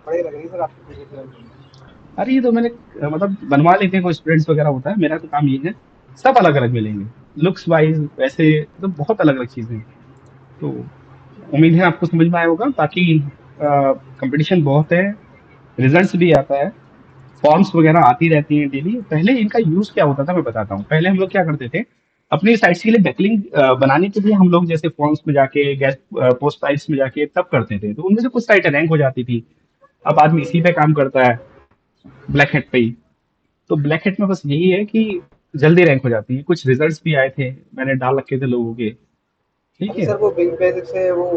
बड़े लग रही है सर आपकी पीडीएफ। अरे ये तो मैंने मतलब बनवा लेते हैं कोई स्टूडेंट्स वगैरह होता है, मेरा तो काम ये है। सब अलग अलग मिलेंगे लुक्स वाइज, वैसे तो बहुत अलग अलग चीजें हैं। तो उम्मीद है आपको समझ में आया होगा। बाकी कंपटीशन बहुत है, रिजल्ट्स भी आता है, फॉर्म्स वगैरह आती रहती हैं डेली। पहले इनका यूज क्या होता था मैं बताता हूँ। पहले हम लोग क्या करते थे, अपनी साइट्स के लिए बैकलिंक बनाने के लिए हम लोग जैसे फॉर्म्स में जाके, गैस पोस्ट साइट्स में जाके तब करते थे, तो उनमें से कुछ साइटें रैंक हो जाती थी। अब आदमी इसी पे काम करता है, ब्लैक हेड पे ही। तो ब्लैक हेड में बस यही है कि जल्दी रैंक हो जाती है। कुछ रिजल्ट्स भी आए थे, मैंने डाल रखे थे लोगों के। ठीक अभी है। सर वो बिग बेसिक से वो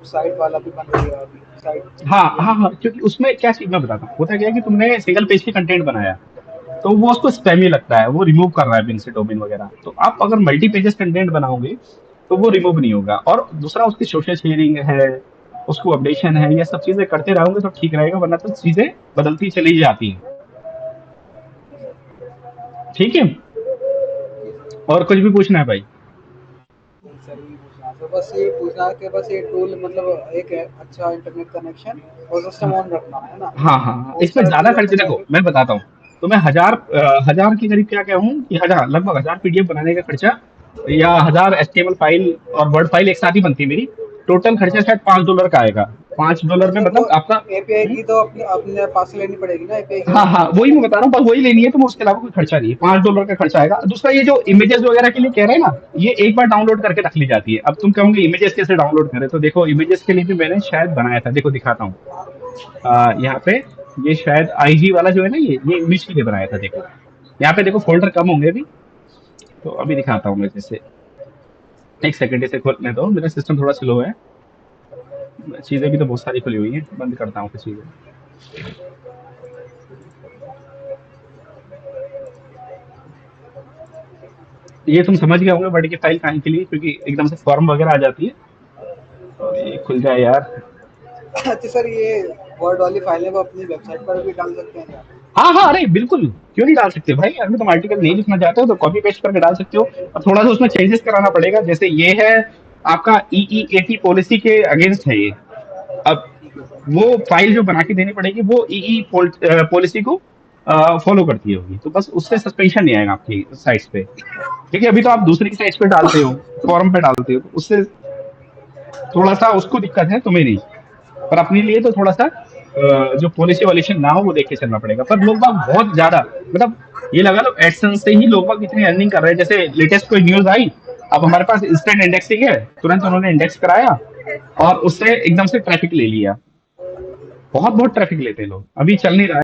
साइट वाला भी बन रही है अभी साइट। हाँ हाँ हाँ, क्योंकि उसमें क्या चीज मैं बताता हूँ, होता क्या है कि तुमने सिंगल पेज की कंटेंट बनाया, तो वो उसको स्पैमी लगता है, वो रिमूव कर रहा है बिंग से डोमेन वगैरह। तो आप अगर मल्टी पेजेस कंटेंट बनाओगे तो वो रिमूव नहीं होगा। और दूसरा उसकी सोशल शेयरिंग है, उसको अपडेशन है, ये सब चीजें करते रहोगे तो ठीक रहेगा, वरना तो चीजें बदलती चली जाती हैं। ठीक है। और कुछ भी पूछना है भाई। सर ये पूछना तो बस ये पूछना कि बस ये टूल मतलब एक है अच्छा इंटरनेट कनेक्शन और सिस्टम हाँ ऑन रखना है ना। हाँ हाँ हाँ, और इसमें सारा ज्यादा चीज़ खर्च अपने देखो जाके। मैं बताता हूँ। तो मैं हजार के करीब क्या कहूँ कि हजार, लगभग 1000 पीडीएफ बनाने का खर्चा, या 1000 एचटीएमएल फाइल और वर्ड फाइल एक साथ ही बनती है मेरी। टोटल खर्चा शायद $5 का आएगा। $5 में सर वो मतलब आपका एपीआई की तो अपने अपने पास से लेनी पड़ेगी ना एपीआई की। हाँ हाँ, वही मैं बता रहा हूँ, बस वही लेनी है, तो उसके अलावा कोई खर्चा नहीं है। $5 का खर्चा आएगा। दूसरा, ये जो इमेजेस वगैरह के लिए कह रहे हैं ना, ये एक बार डाउनलोड करके रख ली जाती है। अब तुम कहोगे इमेजेस कैसे डाउनलोड करें, तो देखो इमेजेस के लिए भी मैंने शायद बनाया था, देखो दिखाता हूँ। यहाँ पे ये शायद आईजी वाला जो है ना, ये इमेज के लिए बनाया था। देखो यहाँ पे देखो, फोल्डर कम होंगे अभी, तो अभी दिखाता हूँ मैं। जैसे एक सेकंड, इसे खोलने दो, मेरा सिस्टम थोड़ा स्लो है। चीजें भी तो बहुत सारी खुली हुई हैं, बंद करता हूँ कुछ चीजें। ये तुम समझ गए होंगे बड़ी की फाइल कहाँ के लिए, क्योंकि एकदम से फॉर्म वगैरह आ जाती है। और ये खुल जाए यार। अच्छा सर, ये वर्ड वाली फाइलें वो अपनी वेबसाइट पर भी डाल सकते हैं क्या? हाँ हाँ, अरे बिल्कुल, क्यों नहीं डाल सकते भाई। अगर तुम आर्टिकल नहीं लिखना चाहते हो तो कॉपी पेस्ट करके डाल सकते हो। और थोड़ा सा उसमें चेंजेस कराना पड़ेगा। जैसे ये है आपका EEAT पॉलिसी के अगेंस्ट है ये। अब ठीक है सर। वो फाइल जो बना के देनी पड़ेगी, वो EE पॉलिसी को फॉलो करती होगी, तो बस उससे सस्पेंशन नहीं आएगा आपकी साइट्स पे। क्योंकि अभी तो आप दूसरी की साइट्स पे डालते हो, फॉरम पे डालते हो, तो उससे थोड़ा सा उसको दिक्कत है, तुम्हें नहीं। पर अपने लिए तो थोड़ा सा जो पॉलिसी वॉल्यूशन ना हो वो देख के चलना पड़ेगा। पर लोग बाग बहुत ज्यादा, मतलब ये लगा लो एडसेंस से ही लोग बाग इतनी अर्निंग कर रहे हैं। जैसे लेटेस्ट कोई न्यूज आई, अब हमारे पास इंस्टेंट इंडेक्सिंग है, तुरंत उन्होंने इंडेक्स कराया और उससे एकदम से ट्रैफिक ले लिया। बहुत बहुत ट्रैफिक लेते हैं लोग। अभी चल नहीं रहा है।